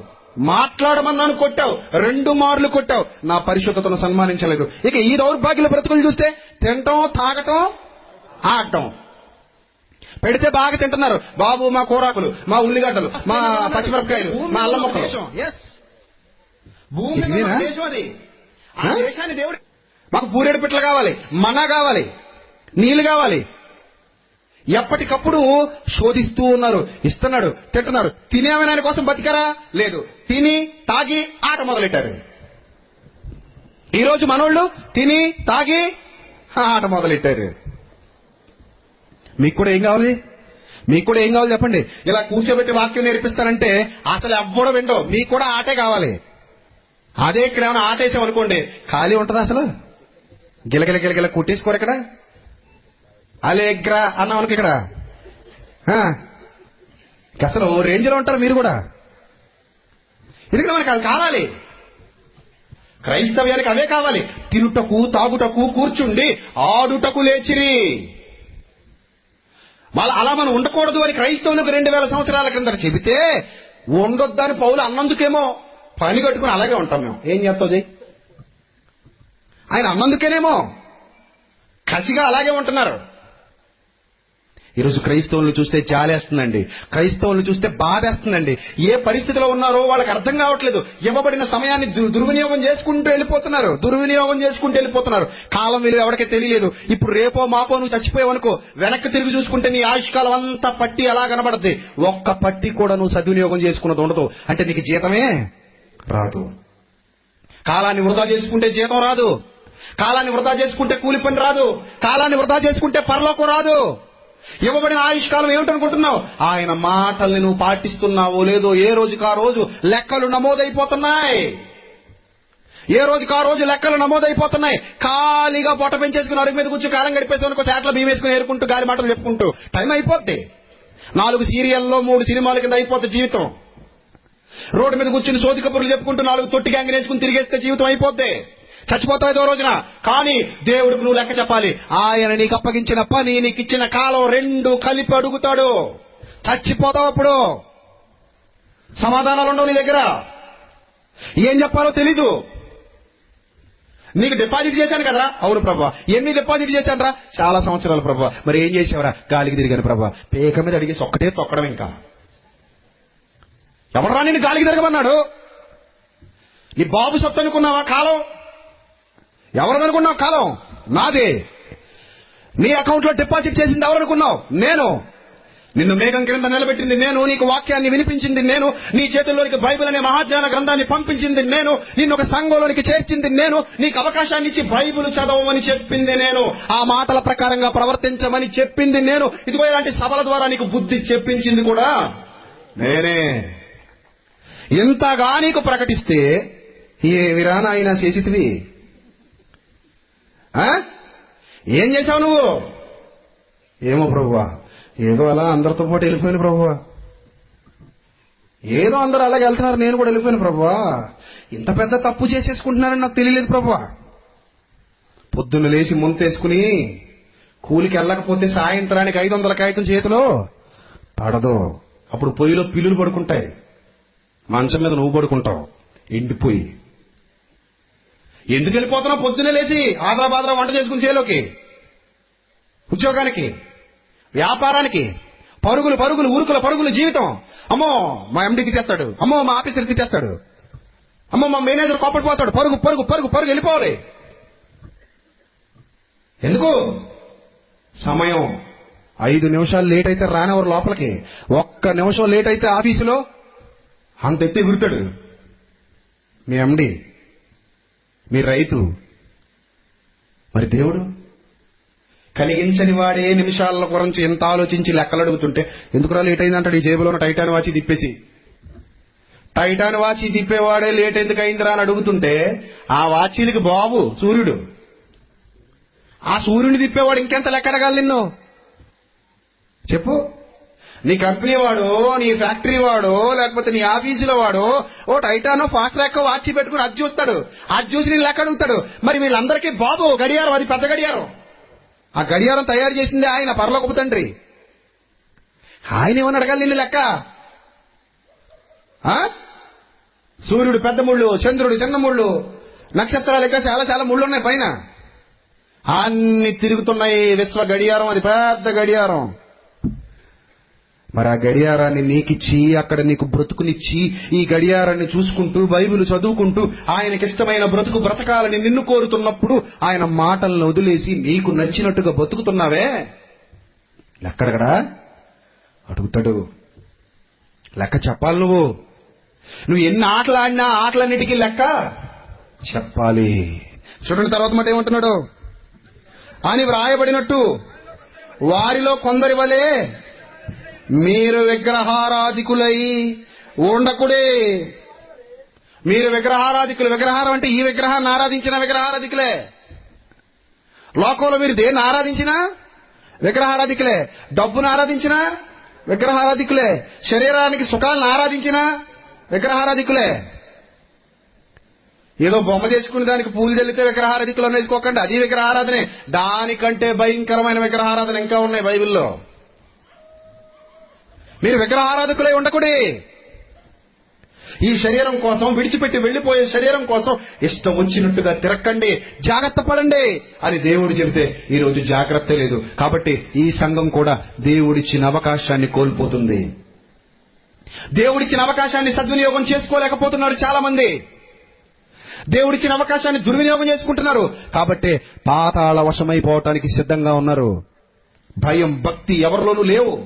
మాట్లాడమన్నాను, కొట్టావు, 2 మార్లు కొట్టావు, నా పరిశుద్ధతను సన్మానించలేదు. ఇక ఈ దౌర్భాగ్యుల బ్రతుకులు చూస్తే తినటం, తాగటం, ఆడటం. పెడితే బాగా తింటున్నారు. బాబు మా కూరాకులు, మా ఉల్లిగడ్డలు, మా పచ్చిమిరపకాయలు, మా అల్లం మొక్కలు. భూమి దేశం అది. ఆ దేశాన్ని దేవుడు మాకు పూరేడు పిట్టలు కావాలి, మన్నా కావాలి, నీళ్లు కావాలి. ఎప్పటికప్పుడు శోధిస్తూ ఉన్నారు, ఇస్తున్నాడు, తింటున్నారు. తినేమైనా ఆయన కోసం బతికారా? లేదు. తిని తాగి ఆట మొదలెట్టారు. ఈరోజు మనోళ్ళు తిని తాగి ఆట మొదలెట్టారు. మీకు కూడా ఏం కావాలి? చెప్పండి. ఇలా కూర్చోబెట్టి వాక్యం నేర్పిస్తారంటే అసలు ఎవ్వడో విండో. మీకు కూడా ఆటే కావాలి. అదే ఇక్కడ ఏమైనా ఆటేసామనుకోండి, ఖాళీ ఉంటుందా? అసలు గిలగిల కుట్టేసుకోరు. ఇక్కడ అలేగ్రా అన్నాం అనుకో, ఇక్కడ అసలు రేంజ్లో ఉంటారు మీరు కూడా. ఎందుకంటే మనకి అది కావాలి. క్రైస్తవ్యానికి అవే కావాలి. తినుటకు, తాగుటకు, కూర్చుండి ఆడుటకు లేచిరి. అలా మనం ఉండకూడదు అని క్రైస్తవులకు 2000 సంవత్సరాల క్రింద చెబితే ఉండొద్దని పౌలు అన్నందుకేమో పని కట్టుకుని అలాగే ఉంటాం మేము. ఏం చేస్తావు చెయ్యి. ఆయన అన్నందుకేనేమో కసిగా అలాగే ఉంటున్నారు. ఈరోజు క్రైస్తవులను చూస్తే జాలేస్తుందండి, క్రైస్తవులను చూస్తే బాధేస్తుందండి. ఏ పరిస్థితిలో ఉన్నారో వాళ్ళకి అర్థం కావట్లేదు. ఇవ్వబడిన సమయాన్ని దుర్వినియోగం చేసుకుంటూ వెళ్ళిపోతున్నారు. కాలం విలువ ఎవరికీ తెలియలేదు. ఇప్పుడు రేపో మాపో నువ్వు చచ్చిపోయావనుకో, వెనక్కి తిరిగి చూసుకుంటే నీ ఆయుష్కాలం అంతా పట్టి అలా కనబడుద్ది. ఒక్క పట్టి కూడా నువ్వు సద్వినియోగం చేసుకున్నది ఉండదు. అంటే నీకు జీతమే రాదు. కాలాన్ని వృధా చేసుకుంటే జీతం రాదు. కాలాన్ని వృధా చేసుకుంటే కూలి పని రాదు. కాలాన్ని వృధా చేసుకుంటే పరలోకం రాదు. ఇవ్వబడిన ఆయుష్కాలం ఏమిటనుకుంటున్నావు? ఆయన మాటల్ని నువ్వు పాటిస్తున్నావో లేదో ఏ రోజుకి ఆ రోజు లెక్కలు నమోదైపోతున్నాయి. ఖాళీగా పొట్ట పెంచేసుకుని అరుగు మీద కూర్చొని కాలం గడిపేసానుకో, చేట్ల బియ్యం వేసుకుని ఏరుకుంటూ గాలి మాటలు చెప్పుకుంటూ టైం అయిపోద్ది. 4 సీరియల్లో 3 సినిమాల కింద అయిపోద్ది జీవితం. రోడ్డు మీద కూర్చుని సోది కబుర్లు చెప్పుకుంటూ 4 తొట్టి గ్యాంగ్ వేసుకుని తిరిగేస్తే జీవితం అయిపోద్ది. చచ్చిపోతావు ఏదో రోజున. కానీ దేవుడికి నువ్వు లెక్క చెప్పాలి. ఆయన నీకు అప్పగించిన పని, నీకు ఇచ్చిన కాలం 2 కలిపి అడుగుతాడు. చచ్చిపోతావు. అప్పుడు సమాధానాలు ఉండవు నీ దగ్గర. ఏం చెప్పాలో తెలీదు. నీకు డిపాజిట్ చేశాను కదరా? అవును ప్రభా. ఎన్ని డిపాజిట్ చేశాను రా? చాలా సంవత్సరాలు ప్రభా. మరి ఏం చేసావురా? గాలికి తిరిగాను ప్రభా. పేక మీద అడిగేసి ఒక్కటే తొక్కడం. ఇంకా ఎవడరా నేను గాలికి తిరగమన్నాడు? నీ బాబు సొత్తు అనుకున్నావా కాలం? ఎవరనుకున్నావు? కాలం నాదే. నీ అకౌంట్ లో డిపాజిట్ చేసింది ఎవరనుకున్నావు? నేను. నిన్ను మేఘం క్రింద నిలబెట్టింది నేను, నీకు వాక్యాన్ని వినిపించింది నేను, నీ చేతుల్లోనికి బైబిల్ అనే మహాజ్ఞాన గ్రంథాన్ని పంపించింది నేను, నిన్ను ఒక సంఘంలోనికి చేర్చింది నేను, నీకు అవకాశాన్ని ఇచ్చి బైబిల్ చదవమని చెప్పింది నేను, ఆ మాటల ప్రకారంగా ప్రవర్తించమని చెప్పింది నేను. ఇదిగో ఇలాంటి సభల ద్వారా నీకు బుద్ధి చెప్పించింది కూడా నేనే. ఇంతగా నీకు ప్రకటిస్తే ఏవిరా నాయనా చేసితివి? ఏం చేశావు నువ్వు? ఏమో ప్రభువా, ఏదో అలా అందరితో పాటు వెళ్ళిపోయాను ప్రభువా. ఏదో అందరూ అలాగే వెళ్తున్నారు, నేను కూడా వెళ్ళిపోయాను ప్రభువా. ఇంత పెద్ద తప్పు చేసేసుకుంటున్నారని నాకు తెలియలేదు ప్రభువా. పొద్దున్న లేచి ముంతేసుకుని కూలికి వెళ్ళకపోతే సాయంత్రానికి 500 కాగితం చేతిలో పడదు. అప్పుడు పొయ్యిలో పిల్లులు పడుకుంటాయి, మంచం మీద నువ్వు పడుకుంటావు ఎండిపోయి. ఎందుకు వెళ్ళిపోతున్నావు పొద్దునే లేచి ఆదరా వంట చేసుకుని చేలోకి, ఉద్యోగానికి, వ్యాపారానికి, పరుగులు ఊరుకుల పరుగులు జీవితం. అమ్మో మా ఎండీ తిట్టేస్తాడు, అమ్మో మా ఆఫీసర్ తిట్టేస్తాడు, అమ్మో మా మేనేజర్ కోపడిపోతాడు, పరుగు వెళ్ళిపోవాలి. ఎందుకు? సమయం 5 నిమిషాలు లేట్ అయితే రానివారు లోపలికి, 1 నిమిషం లేట్ అయితే ఆఫీసులో అంత ఎత్తి గుర్తాడు. మీ ఎండి, మీ రైతు, మరి దేవుడు కలిగించని వాడే నిమిషాల గురించి ఎంత ఆలోచించి లెక్కలు అడుగుతుంటే ఎందుకురా లేట్ అయింది అంటాడు. ఈ జేబులో ఉన్న టైటాన్ వాచి తిప్పేసి, టైటాన్ వాచి తిప్పేవాడే లేట్ ఎందుకు అయిందిరా అని అడుగుతుంటే ఆ వాచీలకి బాబు సూర్యుడు, ఆ సూర్యుని తిప్పేవాడు ఇంకెంత లెక్కడగాలి నిన్ను చెప్పు. నీ కంపెనీ వాడు, నీ ఫ్యాక్టరీ వాడు, లేకపోతే నీ ఆఫీసులో వాడు ఓ టైటానో ఫాస్ట్ ట్రాక్ వాచి పెట్టుకుని అది చూస్తాడు, అది చూసి నేను లెక్క అడుగుతాడు. మరి వీళ్ళందరికీ బాబు గడియారం, అది పెద్ద గడియారం. ఆ గడియారం తయారు చేసింది ఆయన, పరలోకపు తండ్రి. ఆయన ఏమని అడగాలి నిన్ను లెక్క? సూర్యుడు పెద్ద ముళ్ళు, చంద్రుడు చిన్న ముళ్ళు, నక్షత్రాలు లెక్క చాలా ముళ్ళు ఉన్నాయి పైన, అన్ని తిరుగుతున్నాయి. విశ్వ గడియారం అది పెద్ద గడియారం. మరి ఆ గడియారాన్ని నీకిచ్చి, అక్కడ నీకు బ్రతుకునిచ్చి, ఈ గడియారాన్ని చూసుకుంటూ బైబిల్ చదువుకుంటూ ఆయనకిష్టమైన బ్రతుకు బ్రతకాలని నిన్ను కోరుతున్నప్పుడు ఆయన మాటలను వదిలేసి నీకు నచ్చినట్టుగా బతుకుతున్నావే, లెక్కడగడా అడుగుతాడు. లెక్క చెప్పాలి. నువ్వు ఎన్ని ఆటలు ఆడినా ఆటలన్నిటికీ లెక్క చెప్పాలి. చూడండి తర్వాత మాట ఏమంటున్నాడు, అని వ్రాయబడినట్టు వారిలో కొందరి వలె మీరు విగ్రహారాధికులై ఉండకుడే. మీరు విగ్రహారాధికులు. విగ్రహారం అంటే ఈ విగ్రహాన్ని ఆరాధించిన విగ్రహారాధికులే. లోకంలో మీరు దేన్ని ఆరాధించినా విగ్రహారాధికులే. డబ్బును ఆరాధించినా విగ్రహారాధికులే. శరీరానికి సుఖాలను ఆరాధించినా విగ్రహారాధికులే. ఏదో బొమ్మ చేసుకుని దానికి పూలు చల్లితే విగ్రహారాధికులు వేసుకోకండి, అది విగ్రహారాధనే. దానికంటే భయంకరమైన విగ్రహారాధన ఇంకా ఉన్నాయి బైబిల్లో. మీరు విగ్రహారాధకులై ఉండకూడే. ఈ శరీరం కోసం, విడిచిపెట్టి వెళ్లిపోయే శరీరం కోసం ఇష్టం వచ్చినట్టుగా తిరక్కండి, జాగ్రత్త పడండి అని దేవుడు చెబితే ఈ రోజు జాగ్రత్త లేదు. కాబట్టి ఈ సంఘం కూడా దేవుడిచ్చిన అవకాశాన్ని కోల్పోతుంది. దేవుడిచ్చిన అవకాశాన్ని సద్వినియోగం చేసుకోలేకపోతున్నారు చాలా మంది. దేవుడిచ్చిన అవకాశాన్ని దుర్వినియోగం చేసుకుంటున్నారు. కాబట్టి పాతాళ వశమైపోవటానికి సిద్ధంగా ఉన్నారు. భయం, భక్తి ఎవరిలోనూ లేవు.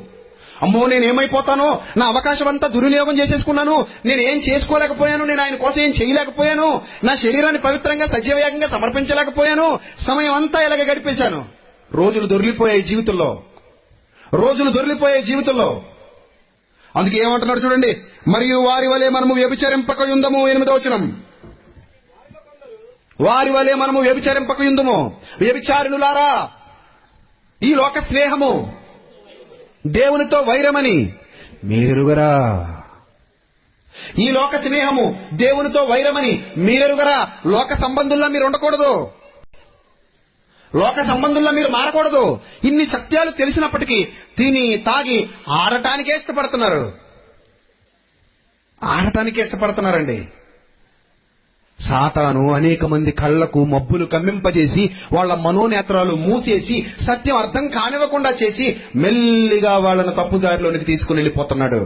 అమ్మో నేనేమైపోతానో, నా అవకాశం అంతా దుర్వినియోగం చేసేసుకున్నాను, నేనేం చేసుకోలేకపోయాను, నేను ఆయన కోసం ఏం చేయలేకపోయాను, నా శరీరాన్ని పవిత్రంగా సజీవయాగంగా సమర్పించలేకపోయాను, సమయం అంతా ఇలాగ గడిపేశాను. రోజులు దొరికిపోయాయి జీవితంలో. అందుకే ఏమంటున్నాడు చూడండి, మరియు వారి వలె మనము వ్యభిచరింపకయుందము. 8వ వచనం, వారి వలె మనము వ్యభిచరింపకయుందము. వ్యభిచారిణులారా, ఈ లోక స్నేహము దేవునితో వైరమని మీరెరుగరా. ఈ లోక స్నేహము దేవునితో వైరమని మీరెరుగరా. లోక సంబంధుల్లా మీరు ఉండకూడదు, లోక సంబంధుల్లా మీరు మారకూడదు. ఇన్ని సత్యాలు తెలిసినప్పటికీ తిని తాగి ఆడటానికే ఇష్టపడుతున్నారండి. సాతాను అనేక మంది కళ్లకు మబ్బులు కమ్మింపజేసి, వాళ్ల మనోనేత్రాలు మూసేసి, సత్యం అర్థం కానివ్వకుండా చేసి మెల్లిగా వాళ్ళను తప్పుదారిలోనికి తీసుకుని వెళ్ళిపోతున్నాడు.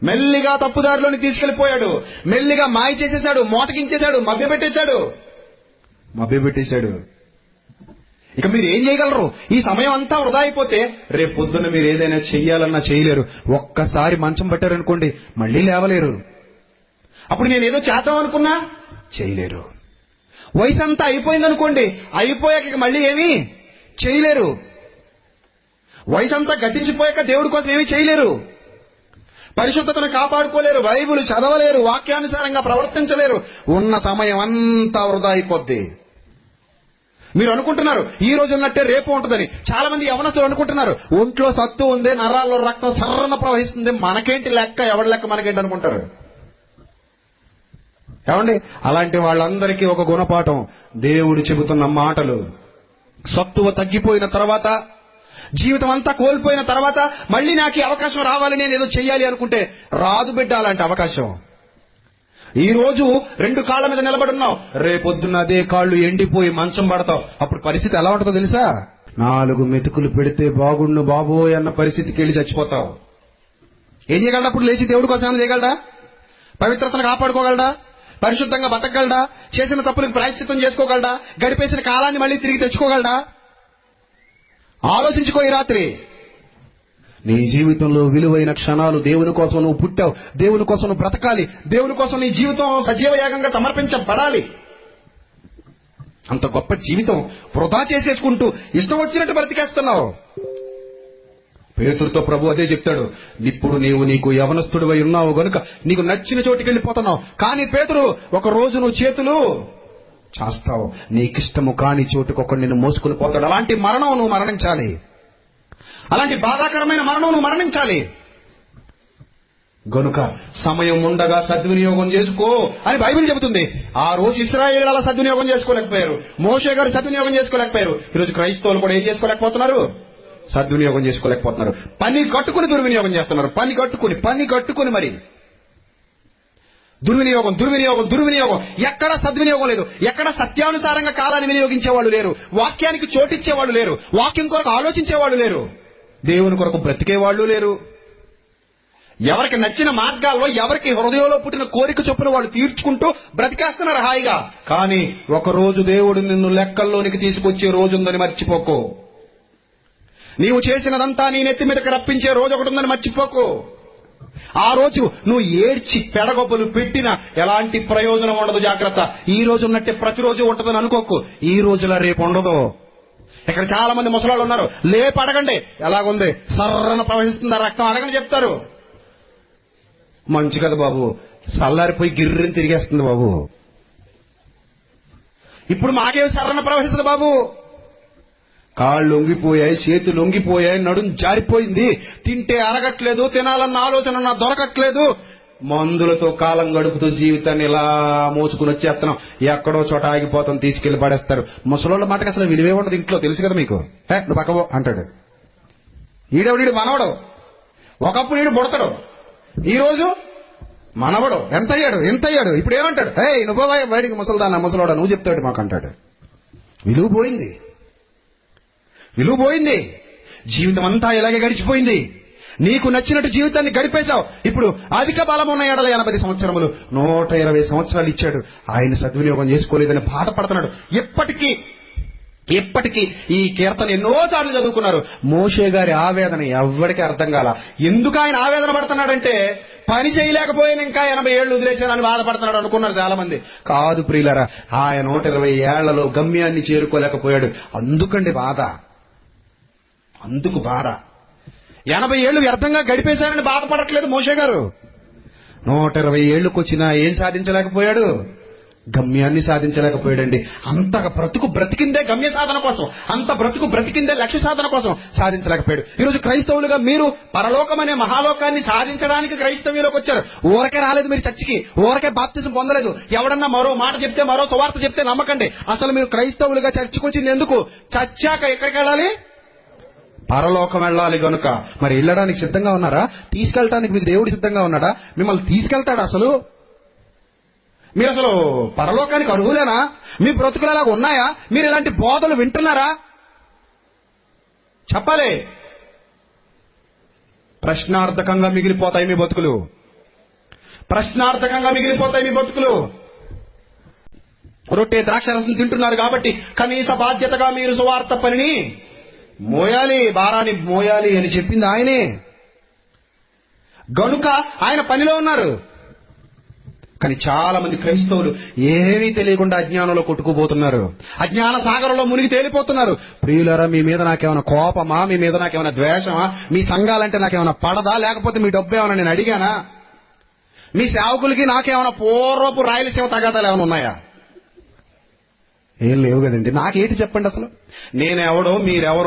మెల్లిగా తప్పుదారిలోనికి తీసుకెళ్లిపోయాడు. మెల్లిగా మాయ చేసేశాడు, మోటకించేశాడు, మభ్యపెట్టేశాడు. ఇక మీరు ఏం చేయగలరు? ఈ సమయం అంతా వృధా అయిపోతే రేపు పొద్దున్న మీరు ఏదైనా చెయ్యాలన్నా చేయలేరు. ఒక్కసారి మంచం పట్టారనుకోండి, మళ్లీ లేవలేరు. అప్పుడు నేనేదో చేద్దాం అనుకున్నా చేయలేరు. వయసు అంతా అయిపోయిందనుకోండి, అయిపోయాక మళ్ళీ ఏమీ చేయలేరు. వయసు అంతా గతించిపోయాక దేవుడి కోసం ఏమీ చేయలేరు. పరిశుద్ధతను కాపాడుకోలేరు, బైబిల్ చదవలేరు, వాక్యానుసారంగా ప్రవర్తించలేరు. ఉన్న సమయం అంతా వృధా అయిపోద్ది. మీరు అనుకుంటున్నారు ఈ రోజు ఉన్నట్టే రేపు ఉంటుందని. చాలా మంది యవనస్తులు అనుకుంటున్నారు, ఒంట్లో సత్తు ఉంది, నరాల్లో రక్తం సర్రన ప్రవహిస్తుంది, మనకేంటి లెక్క, ఎవడి లెక్క మనకేంటి అనుకుంటారు. ఏమండి, అలాంటి వాళ్ళందరికీ ఒక గుణపాఠం దేవుడు చెబుతున్న మాటలు. సత్తువ తగ్గిపోయిన తర్వాత, జీవితం అంతా కోల్పోయిన తర్వాత మళ్ళీ నాకు ఈ అవకాశం రావాలి, నేను ఏదో చెయ్యాలి అనుకుంటే రాదు బిడ్డ అలాంటి అవకాశం. ఈ రోజు 2 కాళ్ళ మీద నిలబడున్నావు, రేపొద్దున్న అదే కాళ్ళు ఎండిపోయి మంచం పడతావు. అప్పుడు పరిస్థితి ఎలా ఉంటుందో తెలుసా? 4 మెతుకులు పెడితే బాగుండు బాబోయ్ అన్న పరిస్థితికి వెళ్ళి చచ్చిపోతావు. ఏం చేయగలడా? అప్పుడు లేచి దేవుడి కోసం ఏమైనా చేయగలడా? పవిత్రతను కాపాడుకోగలడా? పరిశుద్ధంగా బతకగలడా? చేసిన తప్పులకు ప్రాయశ్చిత్తం చేసుకోగలడా? గడిపేసిన కాలాన్ని మళ్ళీ తిరిగి తెచ్చుకోగలడా? ఆలోచించుకో. ఈ రాత్రి నీ జీవితంలో విలువైన క్షణాలు, దేవుని కోసం నువ్వు పుట్టావు, దేవుని కోసం నువ్వు బ్రతకాలి, దేవుని కోసం నీ జీవితం సజీవ యాగంగా సమర్పించబడాలి. అంత గొప్ప జీవితం వృధా చేసేసుకుంటూ ఇష్టం వచ్చినట్టు బ్రతికేస్తున్నావు. పేతురుతో ప్రభు అదే చెప్తాడు, ఇప్పుడు నీకు యవనస్తుడివై ఉన్నావు గనుక నీకు నచ్చిన చోటికి వెళ్ళిపోతున్నావు. కానీ పేతురు, ఒక రోజు నువ్వు చేతులు చేస్తావు, నీకిష్టము కాని చోటుకు ఒకడు నిన్ను మోసుకుని పోతాడు. అలాంటి మరణం నువ్వు మరణించాలి. అలాంటి బాధాకరమైన మరణం నువ్వు మరణించాలి. గనుక సమయం ఉండగా సద్వినియోగం చేసుకో అని బైబిల్ చెబుతుంది. ఆ రోజు ఇశ్రాయేలీయులు అలా సద్వినియోగం చేసుకోలేకపోయారు, మోషే గారు సద్వినియోగం చేసుకోలేకపోయారు. ఈరోజు క్రైస్తవులు కూడా ఏం చేసుకోలేకపోతున్నారు? సద్వినియోగం చేసుకోలేకపోతున్నారు. పని కట్టుకుని దుర్వినియోగం చేస్తున్నారు. పని కట్టుకుని మరి దుర్వినియోగం. ఎక్కడ సద్వినియోగం లేదు. ఎక్కడ సత్యానుసారంగా కాలాన్ని వినియోగించేవాళ్ళు లేరు. వాక్యానికి చోటిచ్చేవాళ్ళు లేరు. వాక్యం కొరకు ఆలోచించేవాళ్ళు లేరు. దేవుని కొరకు బ్రతికేవాళ్ళు లేరు. ఎవరికి నచ్చిన మార్గాల్లో, ఎవరికి హృదయంలో పుట్టిన కోరిక చొప్పున వాళ్ళు తీర్చుకుంటూ బ్రతికేస్తున్నారు హాయిగా. కానీ ఒకరోజు దేవుడు నిన్ను లెక్కల్లోనికి తీసుకొచ్చే రోజుందని మర్చిపోకు. నీవు చేసినదంతా నీ నెత్తి మీదకి రప్పించే రోజు ఒకటి ఉందని మర్చిపోకు. ఆ రోజు నువ్వు ఏడ్చి పెడగొబ్బలు పెట్టినా ఎలాంటి ప్రయోజనం ఉండదు. జాగ్రత్త. ఈ రోజు ఉన్నట్టే ప్రతిరోజు ఉంటుందని అనుకోకు. ఈ రోజులా రేపు ఉండదు. ఇక్కడ చాలా మంది ముసలాళ్ళు ఉన్నారు. లేపు అడగండి, ఎలాగుంది? సర్రన ప్రవహిస్తుందా రక్తం? అడగని చెప్తారు. మంచి కదా బాబు, సల్లారిపోయి గిర్రని తిరిగేస్తుంది బాబు. ఇప్పుడు మాకేమి సర్రన ప్రవహిస్తుంది బాబు? కాళ్ళు లొంగిపోయాయి, చేతులు లొంగిపోయాయి, నడుం జారిపోయింది, తింటే అరగట్లేదు, తినాలన్న ఆలోచన దొరకట్లేదు. మందులతో కాలం గడుపుతూ జీవితాన్ని ఇలా మోసుకుని వచ్చేస్తున్నాం. ఎక్కడో చోట ఆగిపోతాం, తీసుకెళ్లి పడేస్తారు. ముసలోళ్ళ మాటకి అసలు విలువే ఉండదు ఇంట్లో, తెలుసు కదా మీకు. నువ్వు పక్కవో అంటాడు. ఈడెవడీడు మనవడు. ఒకప్పుడు ఈడు బుడతాడు, ఈ రోజు మనవడు. ఎంత అయ్యాడు. ఇప్పుడు ఏమంటాడు? నువ్వు బయటికి ముసలోడా నువ్వు చెప్తాడు మాకు అంటాడు. విలువ పోయింది. జీవితం అంతా ఇలాగే గడిచిపోయింది. నీకు నచ్చినట్టు జీవితాన్ని గడిపేశావు. ఇప్పుడు అధిక బలం ఉన్న ఎడల 80 సంవత్సరములు 120 సంవత్సరాలు ఇచ్చాడు. ఆయన సద్వినియోగం చేసుకోలేదని బాధపడుతున్నాడు. ఎప్పటికీ ఈ కీర్తన ఎన్నోసార్లు చదువుకున్నారు. మోషే గారి ఆవేదన ఎవ్వడికి అర్థం కాల. ఎందుకు ఆయన ఆవేదన పడుతున్నాడంటే, పని చేయలేకపోయిన ఇంకా 80 ఏళ్లు వదిలేశానని బాధపడుతున్నాడు అనుకున్నారు చాలా మంది. కాదు ప్రియులారా, ఆయన 120 ఏళ్లలో గమ్యాన్ని చేరుకోలేకపోయాడు. అందుకండి బాధ. 80 ఏళ్లు వ్యర్థంగా గడిపేశారని బాధపడట్లేదు మోషే గారు. 120 ఏళ్లకు వచ్చినా ఏం సాధించలేకపోయాడు? గమ్యాన్ని సాధించలేకపోయాడండి. అంత బ్రతుకు బ్రతికిందే గమ్య సాధన కోసం, అంత బ్రతుకు బ్రతికిందే లక్ష్య సాధన కోసం సాధించలేకపోయాడు. ఈరోజు క్రైస్తవులుగా మీరు పరలోకం అనే మహాలోకాన్ని సాధించడానికి క్రైస్తవ్యంలోకి వచ్చారు. ఊరకే రాలేదు మీరు చర్చికి, ఊరకే బాప్తిజం పొందలేదు. ఎవడన్నా మరో మాట చెప్తే, మరో సువార్త చెప్తే నమ్మకండి. అసలు మీరు క్రైస్తవులుగా చర్చికి వచ్చింది ఎందుకు? చచ్చాక ఎక్కడికి వెళ్ళాలి? పరలోకం వెళ్ళాలి. గనుక మరి వెళ్ళడానికి సిద్ధంగా ఉన్నారా? తీసుకెళ్ళటానికి మీకు దేవుడు సిద్ధంగా ఉన్నాడా? మిమ్మల్ని తీసుకెళ్తాడా? అసలు మీరు అసలు పరలోకానికి అర్హులేనా? మీ బ్రతుకులు అలాగ ఉన్నాయా? మీరు ఇలాంటి బోధలు వింటున్నారా? చెప్పాలి. ప్రశ్నార్థకంగా మిగిలిపోతాయి మీ బతుకులు. రొట్టె ద్రాక్షరసం తింటున్నారు కాబట్టి కనీస బాధ్యతగా మీరు సువార్త పనిని మోయాలి, భారాన్ని మోయాలి అని చెప్పింది ఆయనే. గనుక ఆయన పనిలో ఉన్నారు. కానీ చాలా మంది క్రైస్తవులు ఏమీ తెలియకుండా అజ్ఞానంలో కొట్టుకుపోతున్నారు. అజ్ఞాన సాగరంలో మునిగి తేలిపోతున్నారు. ప్రియులారా, మీ మీద నాకేమైనా కోపమా? మీ మీద నాకేమైనా ద్వేషమా? మీ సంఘాలంటే నాకేమైనా పడదా? లేకపోతే మీ డబ్బు ఏమైనా నేను అడిగానా? మీ సేవకులకి నాకేమైనా పూర్వపు రాయలసీమ తగాదాలు ఏమైనా ఉన్నాయా? ఏం లేవు కదండి. నాకేంటి చెప్పండి అసలు? నేనెవడో మీరేమో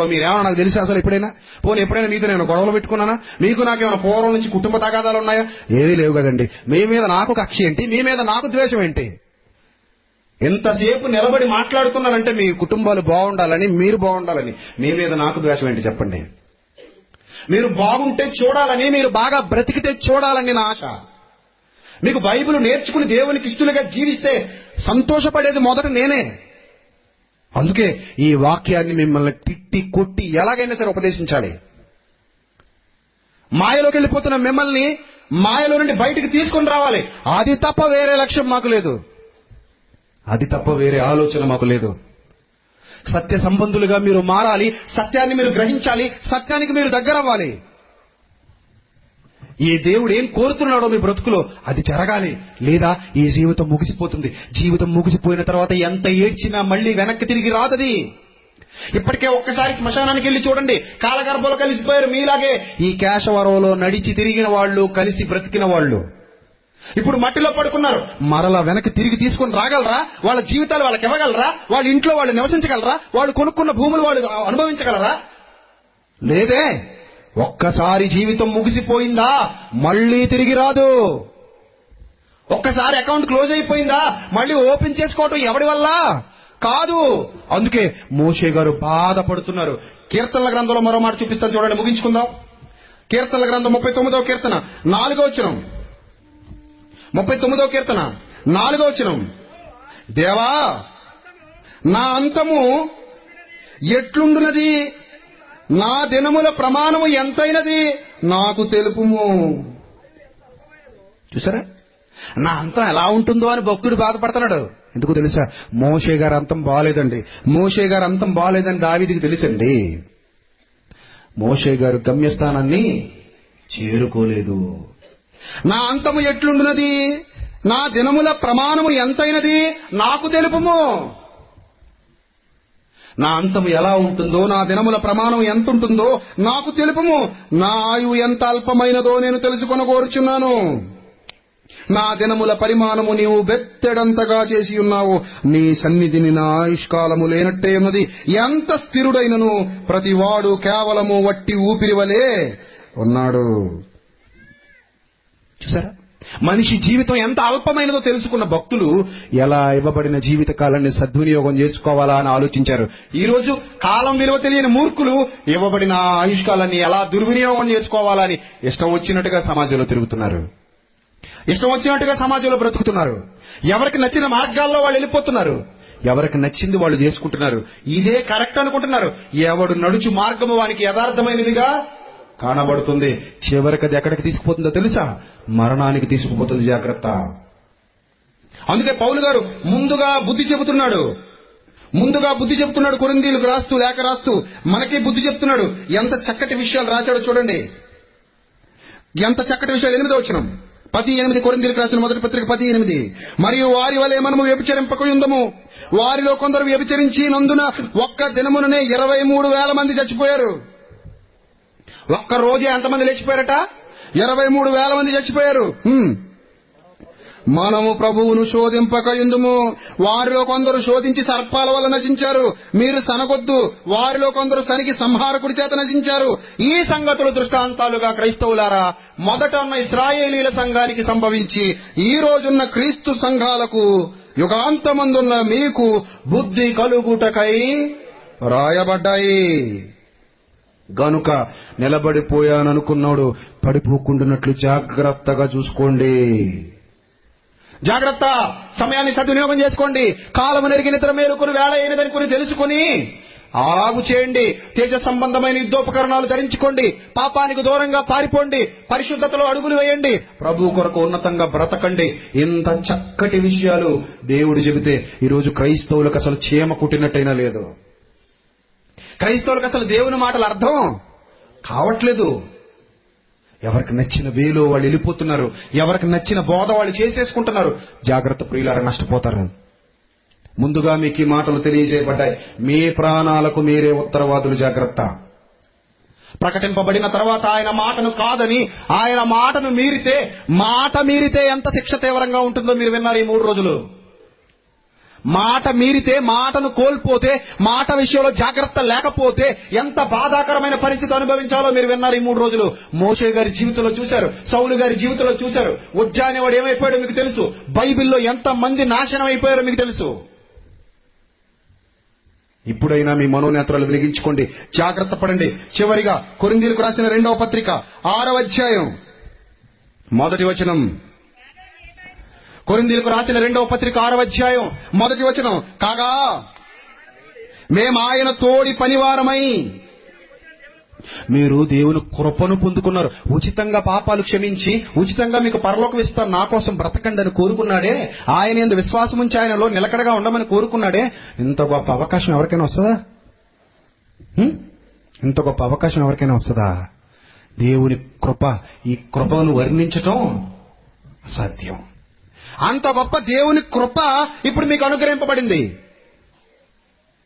నాకు తెలిసి అసలు ఎప్పుడైనా మీతో నేను గొడవలు పెట్టుకున్నానా? మీకు నాకేమైనా పూర్వం నుంచి కుటుంబ తగాదాలు ఉన్నాయా? ఏమీ లేవు కదండి. మీ మీద నాకు కక్ష ఏంటి? మీ మీద నాకు ద్వేషం ఏంటి? ఎంతసేపు నిలబడి మాట్లాడుతున్నానంటే మీ కుటుంబాలు బాగుండాలని, మీరు బాగుండాలని. మీ మీద నాకు ద్వేషం ఏంటి చెప్పండి? మీరు బాగుంటే చూడాలని, మీరు బాగా బ్రతికితే చూడాలని నా ఆశ. మీకు బైబిల్ నేర్చుకుని దేవునికి ఇష్టలుగా జీవిస్తే సంతోషపడేది మొదట నేనే. అందుకే ఈ వాక్యాన్ని మిమ్మల్ని తిట్టి కొట్టి ఎలాగైనా సరే ఉపదేశించాలి. మాయలోకి వెళ్ళిపోతున్న మిమ్మల్ని మాయలో నుండి బయటికి తీసుకొని రావాలి. అది తప్ప వేరే లక్ష్యం మాకు లేదు. అది తప్ప వేరే ఆలోచన మాకు లేదు. సత్య సంబంధులుగా మీరు మారాలి. సత్యాన్ని మీరు గ్రహించాలి. సత్యానికి మీరు దగ్గర అవ్వాలి. ఈ దేవుడు ఏం కోరుతున్నాడో మీ బ్రతుకులో అది జరగాలి. లేదా ఈ జీవితం ముగిసిపోతుంది. జీవితం ముగిసిపోయిన తర్వాత ఎంత ఏడ్చినా మళ్ళీ వెనక్కి తిరిగి రాదది. ఇప్పటికే ఒక్కసారి శ్మశానానికి వెళ్ళి చూడండి. కాలగర్భంలో కలిసిపోయారు మీలాగే. ఈ కేశవరంలో నడిచి తిరిగిన వాళ్ళు, కలిసి బ్రతికిన వాళ్ళు ఇప్పుడు మట్టిలో పడుకున్నారు. మరలా వెనక్కి తిరిగి తీసుకొని రాగలరా? వాళ్ళ జీవితాలు వాళ్ళకి ఇవ్వగలరా? వాళ్ళ ఇంట్లో వాళ్ళు నివసించగలరా? వాళ్ళు కొనుక్కున్న భూములు వాళ్ళు అనుభవించగలరా? లేదే. ఒక్కసారి జీవితం ముగిసిపోయిందా మళ్ళీ తిరిగి రాదు. ఒక్కసారి అకౌంట్ క్లోజ్ అయిపోయిందా మళ్ళీ ఓపెన్ చేసుకోవటం ఎవడి వల్ల కాదు. అందుకే మోషే గారు బాధపడుతున్నారు. కీర్తనల గ్రంథంలో మరో మాట చూపిస్తాను చూడండి, ముగించుకుందాం. కీర్తనల గ్రంథం 39వ కీర్తన 4వ వచనం. 39వ కీర్తన 4వ వచనం. దేవా, నా అంతము ఎట్లుండునది, నా దినముల ప్రమాణము ఎంతైనది నాకు తెలుపుము. చూసారా, నా అంతం ఎలా ఉంటుందో అని భక్తుడు బాధపడుతున్నాడు. ఎందుకు తెలుసా? మోషే గారి అంతం బాలేదండి. మోషే గారి అంతం బాలేదని దావీదుకి తెలుసండి. మోషే గారు గమ్యస్థానాన్ని చేరుకోలేదు. నా అంతము ఎట్లుండునది, నా దినముల ప్రమాణము ఎంతైనది నాకు తెలుపుము. నా అంతము ఎలా ఉంటుందో, నా దినముల ప్రమాణం ఎంత ఉంటుందో నాకు తెలుపుము. నా ఆయువు ఎంత అల్పమైనదో నేను తెలుసుకొని కోరుచున్నాను. నా దినముల పరిమాణము నీవు బెత్తెడంతగా చేసి ఉన్నావు. నీ సన్నిధిని నా ఆయుష్కాలము లేనట్టే ఉన్నది. ఎంత స్థిరుడైనను ప్రతివాడు కేవలము వట్టి ఊపిరి వలె ఉన్నాడు. చూసారా, మనిషి జీవితం ఎంత అల్పమైనదో తెలుసుకున్న భక్తులు ఎలా ఇవ్వబడిన జీవిత కాలాన్ని సద్వినియోగం చేసుకోవాలా అని ఆలోచించారు. ఈ రోజు కాలం విలువ తెలియని మూర్ఖులు ఇవ్వబడిన ఆయుష్కాలాన్ని ఎలా దుర్వినియోగం చేసుకోవాలా అని ఇష్టం వచ్చినట్టుగా సమాజంలో తిరుగుతున్నారు. ఇష్టం వచ్చినట్టుగా సమాజంలో బ్రతుకుతున్నారు. ఎవరికి నచ్చిన మార్గాల్లో వాళ్ళు వెళ్ళిపోతున్నారు. ఎవరికి నచ్చింది వాళ్ళు చేసుకుంటున్నారు. ఇదే కరెక్ట్ అనుకుంటున్నారు. ఎవడు నడుచు మార్గము వానికి యథార్థమైనదిగా కానబడుతుంది. చివరికి అది ఎక్కడికి తీసుకుపోతుందో తెలుసా? మరణానికి తీసుకుపోతుంది. జాగ్రత్త. అందుకే పౌలు గారు ముందుగా బుద్ధి చెబుతున్నాడు. కొరింథీయులకు రాస్తూ, లేఖ రాస్తూ మనకి బుద్ధి చెప్తున్నాడు. ఎంత చక్కటి విషయాలు రాశాడో చూడండి. ఎంత చక్కటి విషయాలు. 8వ వచనం, 10:8 కొరింథీయులకు రాసిన మొదటి పత్రిక 10:8. మరియు వారి వలె మనము వ్యభిచరింపకయుందము. వారిలో కొందరు వ్యభిచరించి నందున ఒక్క దినముననే 23,000 మంది చచ్చిపోయారు. ఒక్క రోజే ఎంతమంది లేచిపోయారట? 23,000 మంది చచ్చిపోయారు. మనము ప్రభువును శోధింపకయుందుము. వారిలో కొందరు శోధించి సర్పాల వల్ల నశించారు. మీరు సనగొద్దు. వారిలో కొందరు సనికి సంహారకుడి చేత నశించారు. ఈ సంగతులు దృష్టాంతాలుగా క్రైస్తవులారా మొదట ఉన్న ఇశ్రాయేలీల సంఘానికి సంభవించి ఈ రోజున్న క్రీస్తు సంఘాలకు యుగాంతమందున్న మీకు బుద్ధి కలుగుటకై రాయబడ్డాయి. గనుక నిలబడిపోయాననుకున్నాడు పడిపోకుండానట్లు జాగ్రత్తగా చూసుకోండి. జాగ్రత్త. సమయాన్ని సద్వినియోగం చేసుకోండి. కాలము నెరిగి నిద్ర మేలుకొని వేళ అయినదనుకుని తెలుసుకుని అలాగు చేయండి. తేజ సంబంధమైన యుద్ధోపకరణాలు ధరించుకోండి. పాపానికి దూరంగా పారిపోండి. పరిశుద్ధతలో అడుగులు వేయండి. ప్రభు కొరకు ఉన్నతంగా బ్రతకండి. ఇంత చక్కటి విషయాలు దేవుడు చెబితే ఈరోజు క్రైస్తవులకు అసలు చీమ కుట్టినట్టయినా లేదు. క్రైస్తవులకు అసలు దేవుని మాటలు అర్థం కావట్లేదు. ఎవరికి నచ్చిన వేలో వాళ్ళు వెళ్ళిపోతున్నారు. ఎవరికి నచ్చిన బోధ వాళ్ళు చేసేసుకుంటున్నారు. జాగ్రత్త ప్రియులారా, నష్టపోతారు. ముందుగా మీకు ఈ మాటలు తెలియజేయబడ్డాయి. మీ ప్రాణాలకు మీరే ఉత్తరవాదులు. జాగ్రత్త. ప్రకటింపబడిన తర్వాత ఆయన మాటను కాదని, ఆయన మాటను మాట మీరితే ఎంత శిక్ష తీవ్రంగా ఉంటుందో మీరు విన్నారు ఈ 3 రోజులు. మాట మీరితే, మాటను కోల్పోతే, మాట విషయంలో జాగ్రత్త లేకపోతే ఎంత బాధాకరమైన పరిస్థితి అనుభవించాలో మీరు విన్నారు ఈ 3 రోజులు. మోషే గారి జీవితంలో చూశారు. సౌలు గారి జీవితంలో చూశారు. ఉజ్జా అనేవాడు ఏమైపోయాడో మీకు తెలుసు. బైబిల్లో ఎంత మంది నాశనం అయిపోయారో మీకు తెలుసు. ఇప్పుడైనా మీ మనోనేత్రాలు వెలిగించుకోండి. జాగ్రత్త పడండి. చివరిగా కొరింథీయులకు రాసిన 2వ పత్రిక 6వ అధ్యాయం 1వ వచనం. కొరింథీయులకు రాసిన 2వ పత్రిక 6వ అధ్యాయం 1వ వచనం, కాగా మేము ఆయన తోడి పనివారమై. మీరు దేవుని కృపను పొందుకున్నారు. ఉచితంగా పాపాలు క్షమించి ఉచితంగా మీకు పరలోకం ఇస్తారు, నా కోసం బ్రతకండి అని కోరుకున్నాడే. ఆయన యందు విశ్వాసం ఉంచి ఆయనలో నిలకడగా ఉండమని కోరుకున్నాడే. ఇంత గొప్ప అవకాశం ఎవరికైనా వస్తుందా? ఇంత గొప్ప అవకాశం ఎవరికైనా వస్తుందా? దేవుని కృప, ఈ కృపను వర్ణించటం అసాధ్యం. అంత గొప్ప దేవుని కృప ఇప్పుడు మీకు అనుగ్రహింపబడింది.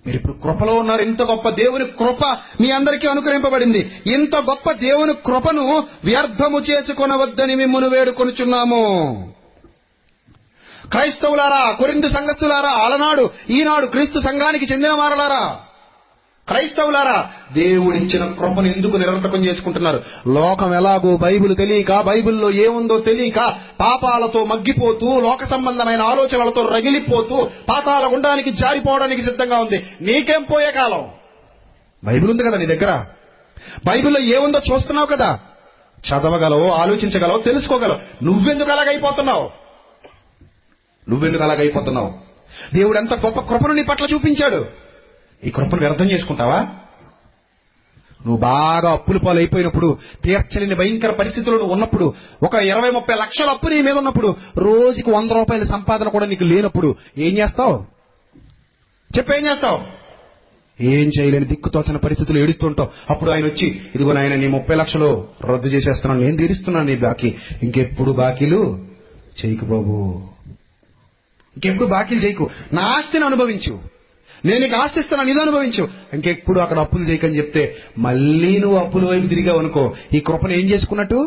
మీరు ఇప్పుడు కృపలో ఉన్నారు. ఇంత గొప్ప దేవుని కృప మీ అందరికీ అనుగ్రహింపబడింది. ఇంత గొప్ప దేవుని కృపను వ్యర్థము చేసుకొనవద్దని మిమ్మును వేడుకొనుచున్నాము. క్రైస్తవులారా, కొరింథు సంఘస్థులారా, అలనాడు ఈనాడు క్రీస్తు సంఘానికి చెందిన వారలారా, క్రైస్తవులారా, దేవుడిచ్చిన కృపను ఎందుకు నిరర్థకం చేసుకుంటున్నారు? లోకం ఎలాగో బైబిల్ తెలియక, బైబిల్లో ఏముందో తెలియక పాపాలతో మగ్గిపోతూ, లోక సంబంధమైన ఆలోచనలతో రగిలిపోతూ పాతాళ గుండానికి జారిపోవడానికి సిద్ధంగా ఉంది. నీకేం పోయే కాలం? బైబిల్ ఉంది కదా నీ దగ్గర. బైబిల్లో ఏముందో చూస్తున్నావు కదా, చదవగలవు, ఆలోచించగలవు, తెలుసుకోగలవు. నువ్వెందుకు అలాగైపోతున్నావు? దేవుడు ఎంత గొప్ప కృపను నీ పట్ల చూపించాడు. ఈ కృపను వ్యర్థం చేసుకుంటావా? నువ్వు బాగా అప్పుల పాలు అయిపోయినప్పుడు, తీర్చలేని భయంకర పరిస్థితుల్లో నువ్వు ఉన్నప్పుడు, ఒక 20-30 లక్షల అప్పు నీ మీద ఉన్నప్పుడు, రోజుకి 100 రూపాయల సంపాదన కూడా నీకు లేనప్పుడు ఏం చేస్తావు? ఏం చేస్తావు? ఏం చేయలేని దిక్కుతోచని పరిస్థితులు ఏడుస్తుంటావు. అప్పుడు ఆయన వచ్చి, ఇదిగో నాయన నీ 30 లక్షలు రద్దు చేసేస్తున్నాను, నేను తీరుస్తున్నాను నీ బాకీ, ఇంకెప్పుడు బాకీలు చేయకు బాబు, ఇంకెప్పుడు బాకీలు చేయకు, నా ఆస్తిని అనుభవించు, నేను నీకు ఆస్తి ఇస్తున్నాను, ఇది అనుభవించు, ఇంకెప్పుడు అక్కడ అప్పులు చేయకని చెప్తే మళ్ళీ నువ్వు అప్పుల వైపు తిరిగావు అనుకో, ఈ కృపను ఏం చేసుకున్నట్టు?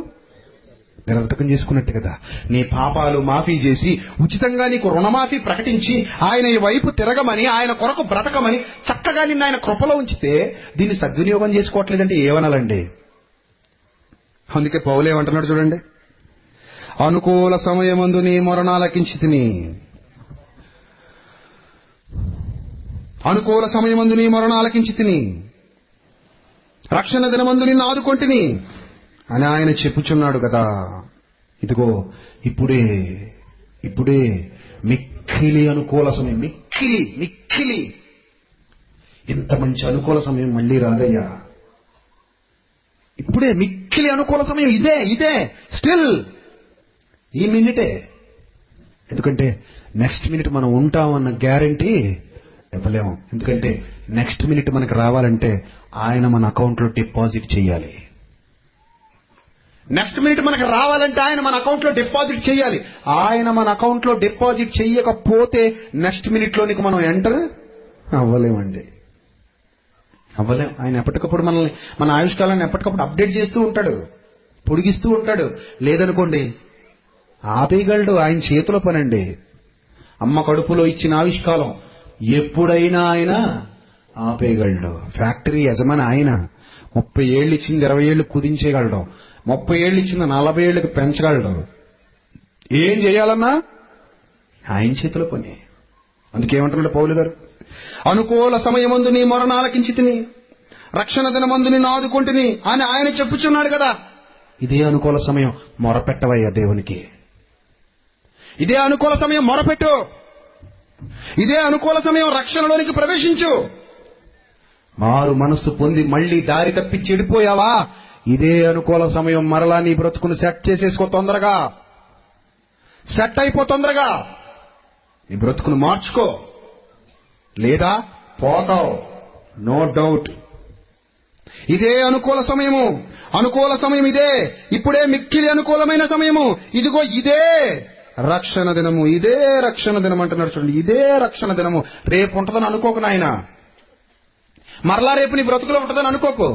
నిరర్థకం చేసుకున్నట్టు కదా. నీ పాపాలు మాఫీ చేసి ఉచితంగా నీకు రుణమాఫీ ప్రకటించి ఆయన ఈ వైపు తిరగమని, ఆయన కొరకు బ్రతకమని చక్కగా నిన్ను ఆయన కృపలో ఉంచితే దీన్ని సద్వినియోగం చేసుకోవట్లేదంటే ఏమనాలండి? అందుకే పౌలు ఏమంటున్నాడు చూడండి, అనుకూల సమయమందు నీ మొరనాలకించితిని, అనుకూల సమయమందు నీ మొరనాలకించితిని, రక్షణ దినమందు నిన్ను ఆదుకొంటిని అని ఆయన చెప్పుచున్నాడు కదా. ఇదిగో ఇప్పుడే మిక్కిలి అనుకూల సమయం. మిక్కిలి ఇంత మంచి అనుకూల సమయం మళ్ళీ రాదయ్యా. ఇప్పుడే మిక్కిలి అనుకూల సమయం. ఇదే స్టిల్ ఈ మినిటే. ఎందుకంటే నెక్స్ట్ మినిట్ మనం ఉంటామన్న గ్యారంటీ ఇవ్వలేము. ఎందుకంటే నెక్స్ట్ మినిట్ మనకు రావాలంటే ఆయన మన అకౌంట్లో డిపాజిట్ చేయాలి. నెక్స్ట్ మినిట్ మనకు రావాలంటే ఆయన మన అకౌంట్లో డిపాజిట్ చేయాలి. ఆయన మన అకౌంట్లో డిపాజిట్ చేయకపోతే నెక్స్ట్ మినిట్ లోనికి మనం ఎంటర్ అవ్వలేమండి. ఆయన ఎప్పటికప్పుడు మనల్ని, మన ఆయుష్కాలాన్ని ఎప్పటికప్పుడు అప్డేట్ చేస్తూ ఉంటాడు, పొడిగిస్తూ ఉంటాడు. లేదనుకోండి ఆపేయగలడు. ఆయన చేతిలో పనండి. అమ్మ కడుపులో ఇచ్చిన ఆయుష్కాలం ఎప్పుడైనా ఆయన ఆపేయగలడు. ఫ్యాక్టరీ యజమాని ఆయన. 30 ఏళ్ళు ఇచ్చింది 20 ఏళ్ళు కుదించేయగలడు. 30 ఏళ్ళు ఇచ్చింది 40 ఏళ్ళకి పెంచగలడు. ఏం చేయాలన్నా ఆయన చేతిలో పని. అందుకేమంటున్నాడు పౌలు గారు, అనుకూల సమయమందు నీ మొరనాలకించితిని, రక్షణ దినమందు నిన్ను ఆదుకొంటిని అని ఆయన చెప్పుచున్నాడు కదా. ఇదే అనుకూల సమయం, మొరపెట్టవయ్యా దేవునికి. ఇదే అనుకూల సమయం, మొరపెట్టు. ఇదే అనుకూల సమయం, రక్షణలోనికి ప్రవేశించు. మారు మనస్సు పొంది మళ్లీ దారి తప్పి చెడిపోయావా? ఇదే అనుకూల సమయం, మరలా నీ బ్రతుకును సెట్ చేసేసుకో. తొందరగా సెట్ అయిపో, తొందరగా నీ బ్రతుకును మార్చుకో, లేదా పోతావు. No doubt. ఇదే అనుకూల సమయము. అనుకూల సమయం ఇదే. ఇప్పుడే మిక్కిలి అనుకూలమైన సమయము. ఇదిగో ఇదే రక్షణ దినము. ఇదే రక్షణ దినం అంటున్నాడు చూడండి. ఇదే రక్షణ దినము. రేపు ఉంటుందని అనుకోకు నాయన. మరలా రేపు నీ బ్రతుకులో ఉంటుందని అనుకోకు.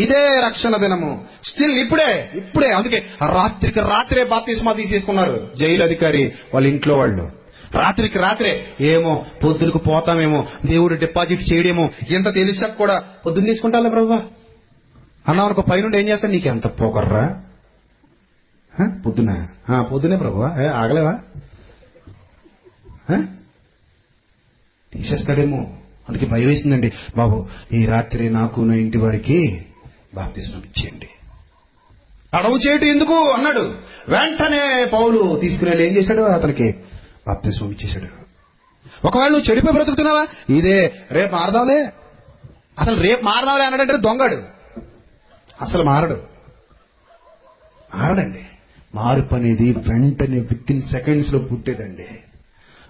ఇదే రక్షణ దినము. స్టిల్ ఇప్పుడే. అందుకే రాత్రికి రాత్రే బాప్తిస్మా తీసేసుకున్నారు జైలు అధికారి వాళ్ళ ఇంట్లో వాళ్ళు. రాత్రికి రాత్రే. ఏమో పొద్దులకు పోతామేమో, దేవుడు డిపాజిట్ చేయడేమో, ఎంత తెలిసాక కూడా పొద్దున్న తీసుకుంటా ప్రభు అన్నావు అనుకో. పైనుండి ఏం చేస్తాను, నీకు ఎంత పోకర్రా పొద్దునే ప్రభు ఆగలేవా, తీసేస్తాడేమో. అందుకే భయం వేసిందండి. బాబు ఈ రాత్రి నాకు నా ఇంటి వారికి బాప్తిస్మం ఇచ్చేయండి. తడవు చేయటం ఎందుకు అన్నాడు. వెంటనే పౌలు తీసుకుని ఏం చేశాడు, అతనికి బాప్తిస్మం ఇచ్చేశాడు. ఒకవేళ నువ్వు చెడిపోయి బ్రతుకుతున్నావా, ఇదే రేపు మారదాంలే, అసలు రేపు మారదాంలే అన్నాడంటే దొంగడు. అసలు మారడండి. మార్పు అనేది వెంటనే విత్ ఇన్ సెకండ్స్ లో పుట్టేదండి.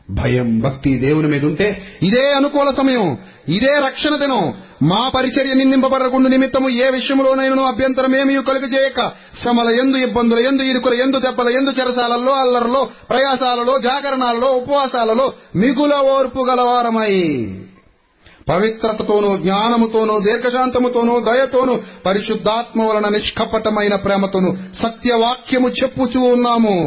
భయం భక్తి దేవుని మీద ఉంటే ఇదే అనుకూల సమయం, ఇదే రక్షణ దినం. మా పరిచర్య నిందింపబడకుండా నిమిత్తము ఏ విషయంలోనైనా అభ్యంతరం ఏమీ కలుగజేయక శ్రమల యందు, ఇబ్బందుల యందు, ఇరుకుల యందు, దెబ్బల యందు, చెరసాలలో, అల్లర్లలో, ప్రయాసాలలో, జాగరణాలలో, ఉపవాసాలలో మిగుల ఓర్పు గలవారమై పవిత్రతతోనూ, జ్ఞానముతోనూ, దీర్ఘశాంతముతోనూ, దయతోనూ, పరిశుద్ధాత్మ వలన నిష్కపటమైన ప్రేమతోనూ సత్యవాక్యము చెప్పుచూ ఉన్నాము.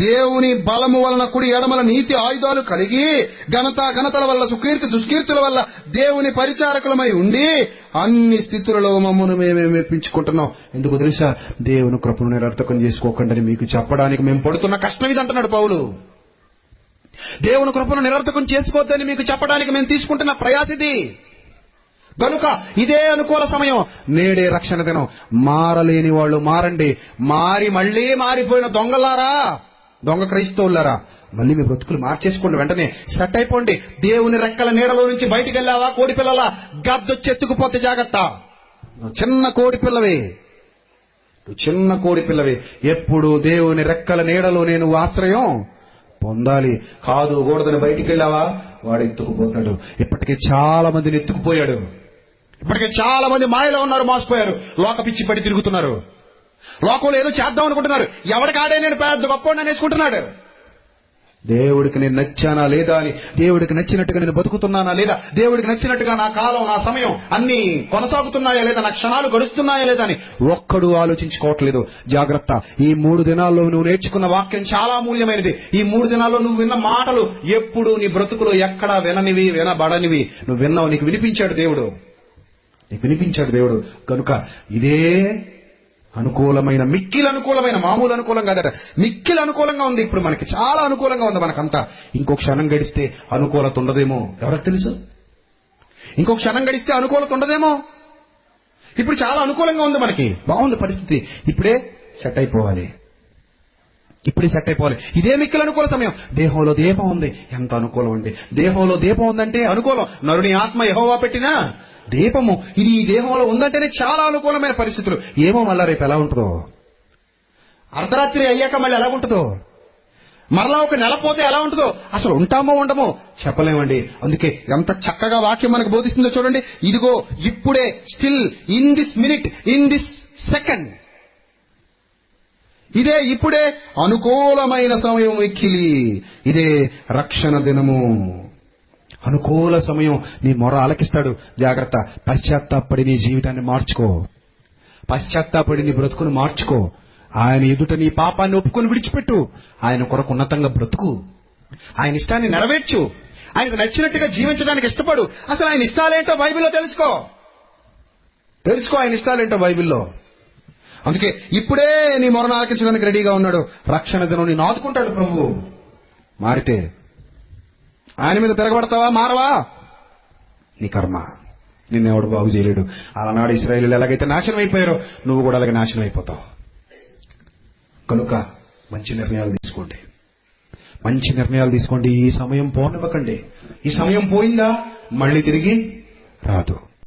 దేవుని బలము వలన కుడి ఎడమల నీతి ఆయుధాలు కలిగి ఘనతల వల్ల సుకీర్తి దుష్కీర్తుల వల్ల దేవుని పరిచారకులమై ఉండి అన్ని స్థితులలో మమ్మను మేమే మెప్పించుకుంటున్నాం. ఎందుకు తెలుసా, దేవుని కృపను నిరర్థకం చేసుకోకండి మీకు చెప్పడానికి మేము పడుతున్న కష్టం ఇది అంటున్నాడు పౌలు. దేవుని కృపను నిరర్థకం చేసుకోవద్దని మీకు చెప్పడానికి మేము తీసుకుంటున్న ప్రయాస ఇది. కనుక ఇదే అనుకూల సమయం, నేడే రక్షణ దినం. మారలేని వాళ్ళు మారండి. మళ్ళీ మారిపోయిన దొంగలారా, దొంగ క్రైస్తవులారా, మళ్ళీ మీ బ్రతుకులు మార్చేసుకోండి. వెంటనే సెట్ అయిపోండి. దేవుని రెక్కల నీడలో నుంచి బయటికి వెళ్ళావా, కోడి పిల్లలా గద్దొచ్చి ఎత్తుకుపోతే జాగ్రత్త. చిన్న కోడి పిల్లవే ఎప్పుడు దేవుని రెక్కల నీడలో నేను ఆశ్రయం పొందాలి. కాదు కూడదని బయటికి వెళ్ళావా, వాడు ఎత్తుకుపోతాడు. ఇప్పటికే చాలా మందిని ఎత్తుకుపోయాడు. ఇప్పటికే చాలా మంది మాయలో ఉన్నారు, మోసపోయారు, లోక పిచ్చి పడి తిరుగుతున్నారు. లోకంలో ఏదో చేద్దాం అనుకుంటున్నారు. ఎవరికాడే నేను పెద్ద గొప్ప అనేసుకుంటున్నాడు. దేవుడికి నేను నచ్చానా లేదా అని, దేవుడికి నచ్చినట్టుగా నేను బతుకుతున్నానా లేదా, దేవుడికి నచ్చినట్టుగా నా కాలం, నా సమయం అన్ని కొనసాగుతున్నాయా లేదా, నా క్షణాలు గడుస్తున్నాయా లేదా అని ఒక్కడు ఆలోచించుకోవట్లేదు. జాగ్రత్త. ఈ 3 దినాల్లో నువ్వు నేర్చుకున్న వాక్యం చాలా మూల్యమైనది. ఈ 3 దినాల్లో నువ్వు విన్న మాటలు ఎప్పుడు నీ బ్రతుకులో ఎక్కడా విననివి, వినబడనివి నువ్వు విన్నావు. నీకు వినిపించాడు దేవుడు. కనుక ఇదే అనుకూలమైన, మిక్కిలి అనుకూలమైన, మామూలు అనుకూలం కాదట, మిక్కిలి అనుకూలంగా ఉంది. ఇప్పుడు మనకి చాలా అనుకూలంగా ఉంది మనకంతా. ఇంకో క్షణం గడిస్తే అనుకూలత ఉండదేమో, ఎవరికి తెలుసు? ఇంకో క్షణం గడిస్తే అనుకూలత ఉండదేమో. ఇప్పుడు చాలా అనుకూలంగా ఉంది మనకి, బాగుంది పరిస్థితి. ఇప్పుడే సెట్ అయిపోవాలి. ఇదే మిక్కిలి అనుకూల సమయం. దేహంలో దీపం ఉంది, ఎంత అనుకూలం అండి. దేహంలో దీపం ఉందంటే అనుకూలం. నరుని ఆత్మ యెహోవా పెట్టినా దీపము. ఇది ఈ దేహంలో ఉందంటేనే చాలా అనుకూలమైన పరిస్థితులు. ఏమో మళ్ళా రేపు ఎలా ఉంటుందో, అర్ధరాత్రి అయ్యాక మళ్ళీ ఎలా ఉంటుందో, మరలా ఒక నెల పోతే ఎలా ఉంటుందో, అసలు ఉంటామో ఉండమో చెప్పలేమండి. అందుకే ఎంత చక్కగా వాక్యం మనకు బోధిస్తుందో చూడండి. ఇదిగో ఇప్పుడే, still, in this minute, in this second, ఇదే ఇప్పుడే అనుకూలమైన సమయం మిక్కిలి. ఇదే రక్షణ దినము. అనుకూల సమయం. నీ మొర ఆలకిస్తాడు. జాగ్రత్త. పశ్చాత్తాపడి నీ జీవితాన్ని మార్చుకో. పశ్చాత్తాపడి నీ బ్రతుకును మార్చుకో. ఆయన ఎదుట నీ పాపాన్ని ఒప్పుకొని విడిచిపెట్టు. ఆయన కొరకు ఉన్నతంగా బ్రతుకు. ఆయన ఇష్టాన్ని నెరవేర్చు. ఆయనకు నచ్చినట్టుగా జీవించడానికి ఇష్టపడు. అసలు ఆయన ఇష్టాలేంటో బైబిల్లో తెలుసుకో. ఆయన ఇష్టాలేంటో బైబిల్లో. అందుకే ఇప్పుడే నీ మొరను ఆలకించడానికి రెడీగా ఉన్నాడు. రక్షణ దినం నిన్ను ఆదుకుంటాడు ప్రభువు. మారితే ఆయన మీద తిరగబడతావా, మారవా, నీ కర్మ. నిన్నెవడు బాగు చేయలేడు. అలనాడు ఇశ్రాయేలీయులు ఎలాగైతే నాశనం అయిపోయారో నువ్వు కూడా అలాగే నాశనం అయిపోతావు. కనుక మంచి నిర్ణయాలు తీసుకోండి. ఈ సమయం పోనివ్వకండి. ఈ సమయం పోయిందా మళ్ళీ తిరిగి రాదు.